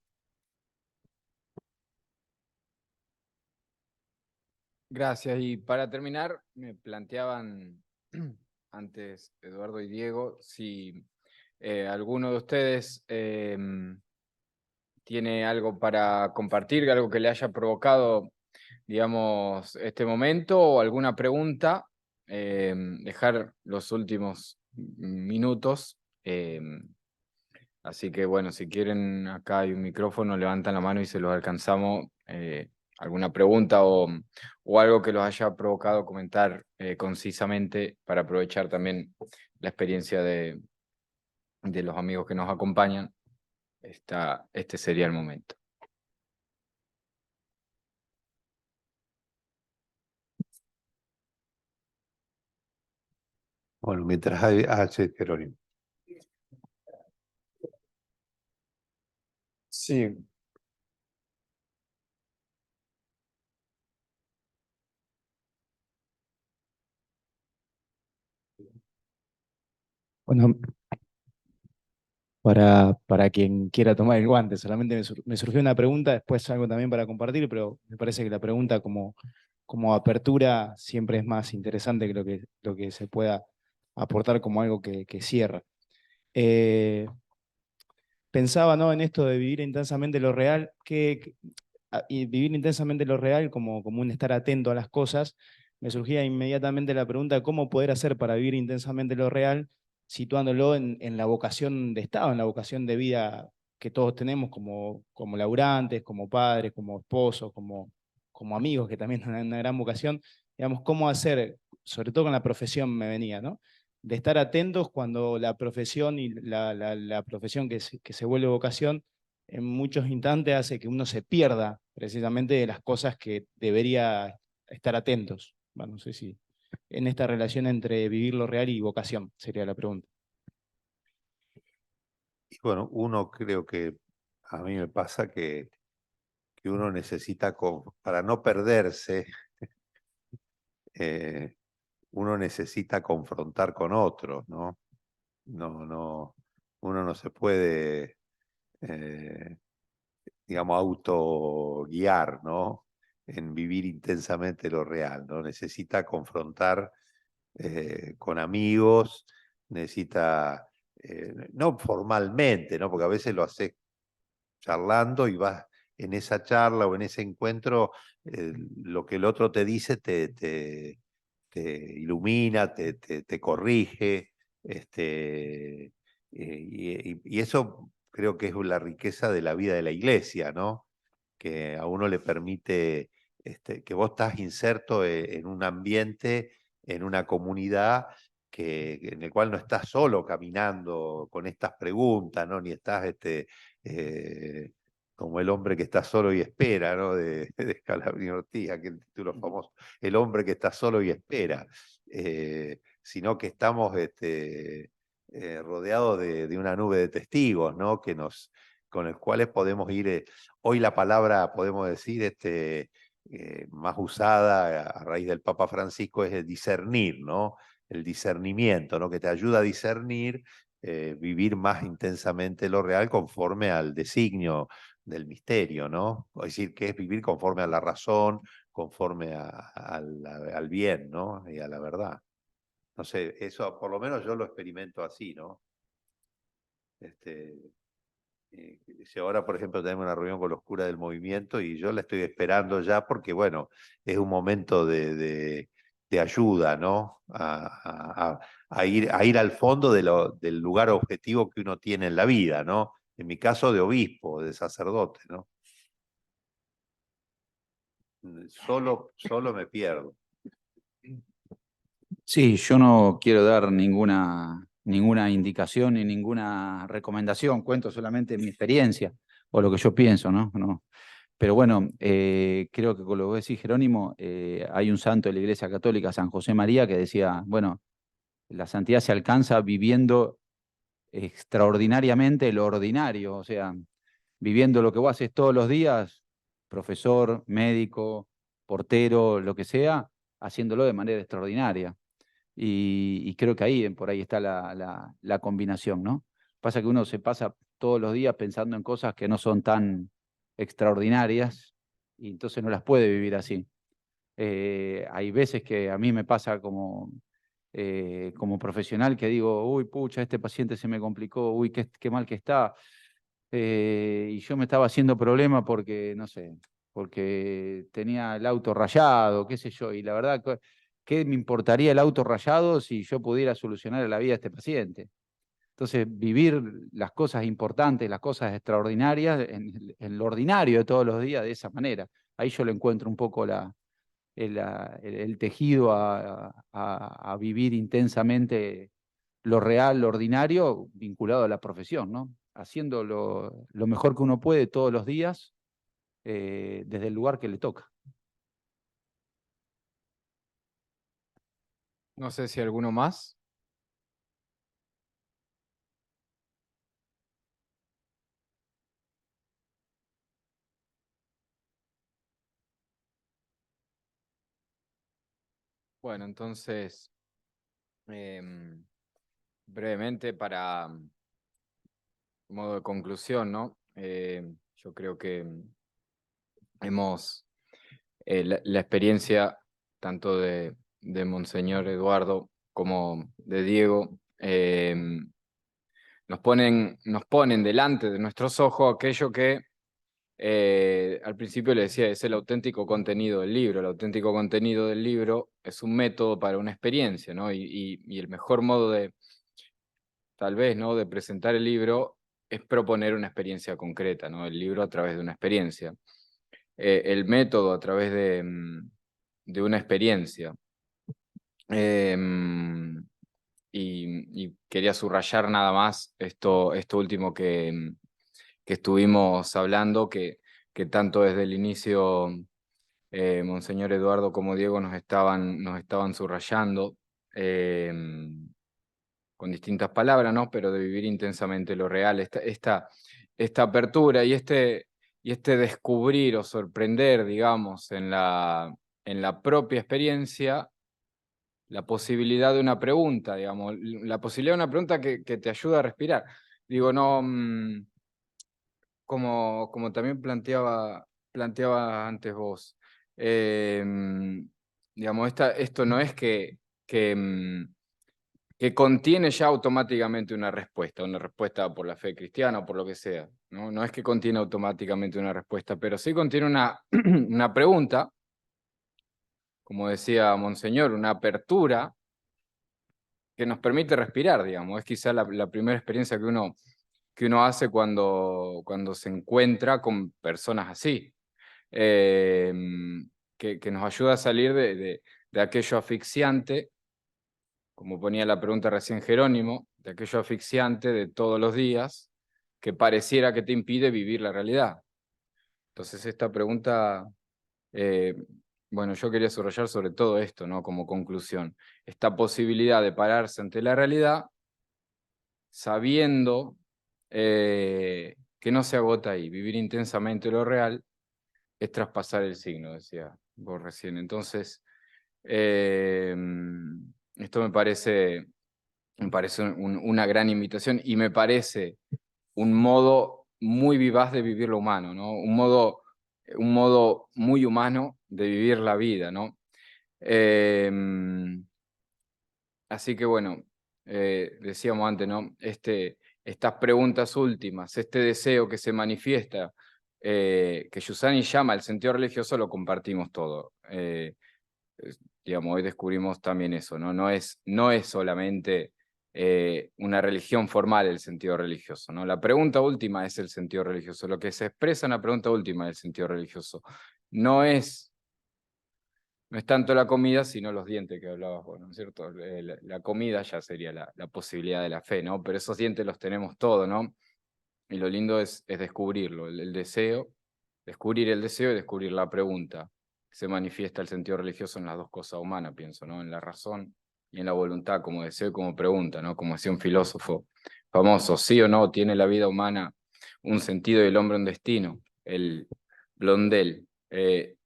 Gracias. Y para terminar, me planteaban antes Eduardo y Diego si alguno de ustedes tiene algo para compartir, algo que le haya provocado, digamos, este momento o alguna pregunta, dejar los últimos minutos. Así que bueno, si quieren, acá hay un micrófono, levantan la mano y se los alcanzamos alguna pregunta o algo que los haya provocado comentar concisamente para aprovechar también la experiencia de los amigos que nos acompañan, este sería el momento. Bueno, mientras hay... sí, Jerónimo. Sí, bueno, para quien quiera tomar el guante, solamente me surgió una pregunta, después algo también para compartir, pero me parece que la pregunta como apertura siempre es más interesante que lo que se pueda aportar como algo que cierra. Pensaba, ¿no?, en esto de vivir intensamente lo real, y vivir intensamente lo real como un estar atento a las cosas. Me surgía inmediatamente la pregunta, ¿cómo poder hacer para vivir intensamente lo real, situándolo en la vocación de Estado, en la vocación de vida que todos tenemos como laburantes, como padres, como esposos, como amigos, que también es una gran vocación? Digamos, ¿cómo hacer, sobre todo con la profesión me venía, ¿no?, de estar atentos cuando la profesión y la profesión que se vuelve vocación en muchos instantes hace que uno se pierda precisamente de las cosas que debería estar atentos? Bueno, no sé si en esta relación entre vivir lo real y vocación sería la pregunta. Y bueno, uno creo que a mí me pasa que uno necesita, para no perderse, uno necesita confrontar con otros, ¿no? Uno no se puede, digamos, autoguiar, ¿no?, en vivir intensamente lo real, ¿no? Necesita confrontar con amigos, necesita, no formalmente, ¿no?, porque a veces lo haces charlando y vas en esa charla o en ese encuentro, lo que el otro te dice te ilumina, te corrige, y eso creo que es la riqueza de la vida de la iglesia, ¿no? Que a uno le permite, que vos estás inserto en un ambiente, en una comunidad en el cual no estás solo caminando con estas preguntas, ¿no? Ni estás eh, como el hombre que está solo y espera, ¿no?, de Scalabrini Ortiz, aquel título famoso, el hombre que está solo y espera, sino que estamos rodeados de una nube de testigos, ¿no?, con los cuales podemos ir. Hoy la palabra, podemos decir, más usada a raíz del Papa Francisco es el discernir, ¿no? El discernimiento, ¿no?, que te ayuda a discernir, vivir más intensamente lo real conforme al designio del misterio, ¿no? Es decir, que es vivir conforme a la razón, conforme al bien, ¿no?, y a la verdad. No sé, eso por lo menos yo lo experimento así, ¿no? Si ahora, por ejemplo, tenemos una reunión con los curas del movimiento y yo la estoy esperando ya porque, bueno, es un momento de ayuda, ¿no? A ir al fondo del lugar objetivo que uno tiene en la vida, ¿no? En mi caso, de obispo, de sacerdote, ¿no? Solo me pierdo. Sí, yo no quiero dar ninguna indicación ni ninguna recomendación, cuento solamente mi experiencia o lo que yo pienso, ¿no? Pero bueno, creo que con lo que decís, Jerónimo, hay un santo de la Iglesia Católica, San José María, que decía, bueno, la santidad se alcanza viviendo extraordinariamente lo ordinario, o sea, viviendo lo que vos haces todos los días, profesor, médico, portero, lo que sea, haciéndolo de manera extraordinaria. Y creo que por ahí está la combinación, ¿no? Pasa que uno se pasa todos los días pensando en cosas que no son tan extraordinarias y entonces no las puede vivir así. Hay veces que a mí me pasa como profesional que digo, uy, pucha, este paciente se me complicó, uy, qué mal que está. Y yo me estaba haciendo problema porque, no sé, porque tenía el auto rayado, qué sé yo, y la verdad, ¿qué me importaría el auto rayado si yo pudiera solucionar la vida de este paciente? Entonces, vivir las cosas importantes, las cosas extraordinarias en lo ordinario de todos los días de esa manera. ahí yo le encuentro un poco el tejido a vivir intensamente lo real, lo ordinario, vinculado a la profesión, ¿no? Haciendo lo mejor que uno puede todos los días, desde el lugar que le toca. No sé si alguno más. Bueno, entonces, brevemente para modo de conclusión, ¿no? Yo creo que hemos, la experiencia tanto de Monseñor Eduardo como de Diego, nos ponen delante de nuestros ojos aquello que al principio le decía, es el auténtico contenido del libro. El auténtico contenido del libro es un método para una experiencia, ¿no? Y el mejor modo de, tal vez, ¿no?, de presentar el libro es proponer una experiencia concreta, ¿no? El libro a través de una experiencia. El método a través de una experiencia. Y quería subrayar nada más esto último que estuvimos hablando, que tanto desde el inicio Monseñor Eduardo como Diego nos estaban subrayando con distintas palabras, ¿no? Pero de vivir intensamente lo real, esta apertura y este descubrir o sorprender, digamos, en la propia experiencia, la posibilidad de una pregunta, digamos, la posibilidad de una pregunta que te ayuda a respirar. Digo, no, como también planteaba antes vos, digamos, esto no es que contiene ya automáticamente una respuesta por la fe cristiana o por lo que sea, ¿no? No es que contiene automáticamente una respuesta, pero sí contiene una pregunta, como decía Monseñor, una apertura que nos permite respirar, digamos. Es quizá la primera experiencia que uno hace cuando se encuentra con personas así, que nos ayuda a salir de aquello asfixiante, como ponía la pregunta recién Jerónimo, de aquello asfixiante de todos los días, que pareciera que te impide vivir la realidad. Entonces esta pregunta, bueno, yo quería subrayar sobre todo esto, ¿no? Como conclusión, esta posibilidad de pararse ante la realidad sabiendo que no se agota ahí. Vivir intensamente lo real es traspasar el signo, decía vos recién. Entonces, esto me parece una gran invitación y me parece un modo muy vivaz de vivir lo humano, ¿no? Un modo muy humano de vivir la vida, ¿no? Así que bueno, decíamos antes, ¿no? Estas preguntas últimas, este deseo que se manifiesta, que Giussani llama el sentido religioso, lo compartimos todo. Digamos, hoy descubrimos también eso, ¿no? No es solamente una religión formal el sentido religioso, ¿no? La pregunta última es el sentido religioso. Lo que se expresa en la pregunta última es el sentido religioso. No es tanto la comida, sino los dientes que hablabas vos, ¿no es cierto? La comida ya sería la posibilidad de la fe, ¿no? Pero esos dientes los tenemos todos, ¿no? Y lo lindo es descubrirlo, el deseo, descubrir el deseo y descubrir la pregunta. Se manifiesta el sentido religioso en las dos cosas humanas, pienso, ¿no? En la razón y en la voluntad, como deseo y como pregunta, ¿no? Como decía un filósofo famoso, ¿sí o no tiene la vida humana un sentido y el hombre un destino? El Blondel.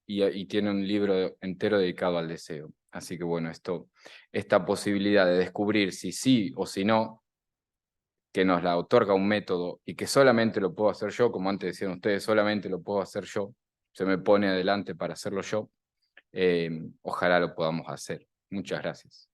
Y tiene un libro entero dedicado al deseo. Así que bueno, esta posibilidad de descubrir si sí o si no, que nos la otorga un método y que solamente lo puedo hacer yo, como antes decían ustedes, solamente lo puedo hacer yo, se me pone adelante para hacerlo yo, ojalá lo podamos hacer. Muchas gracias.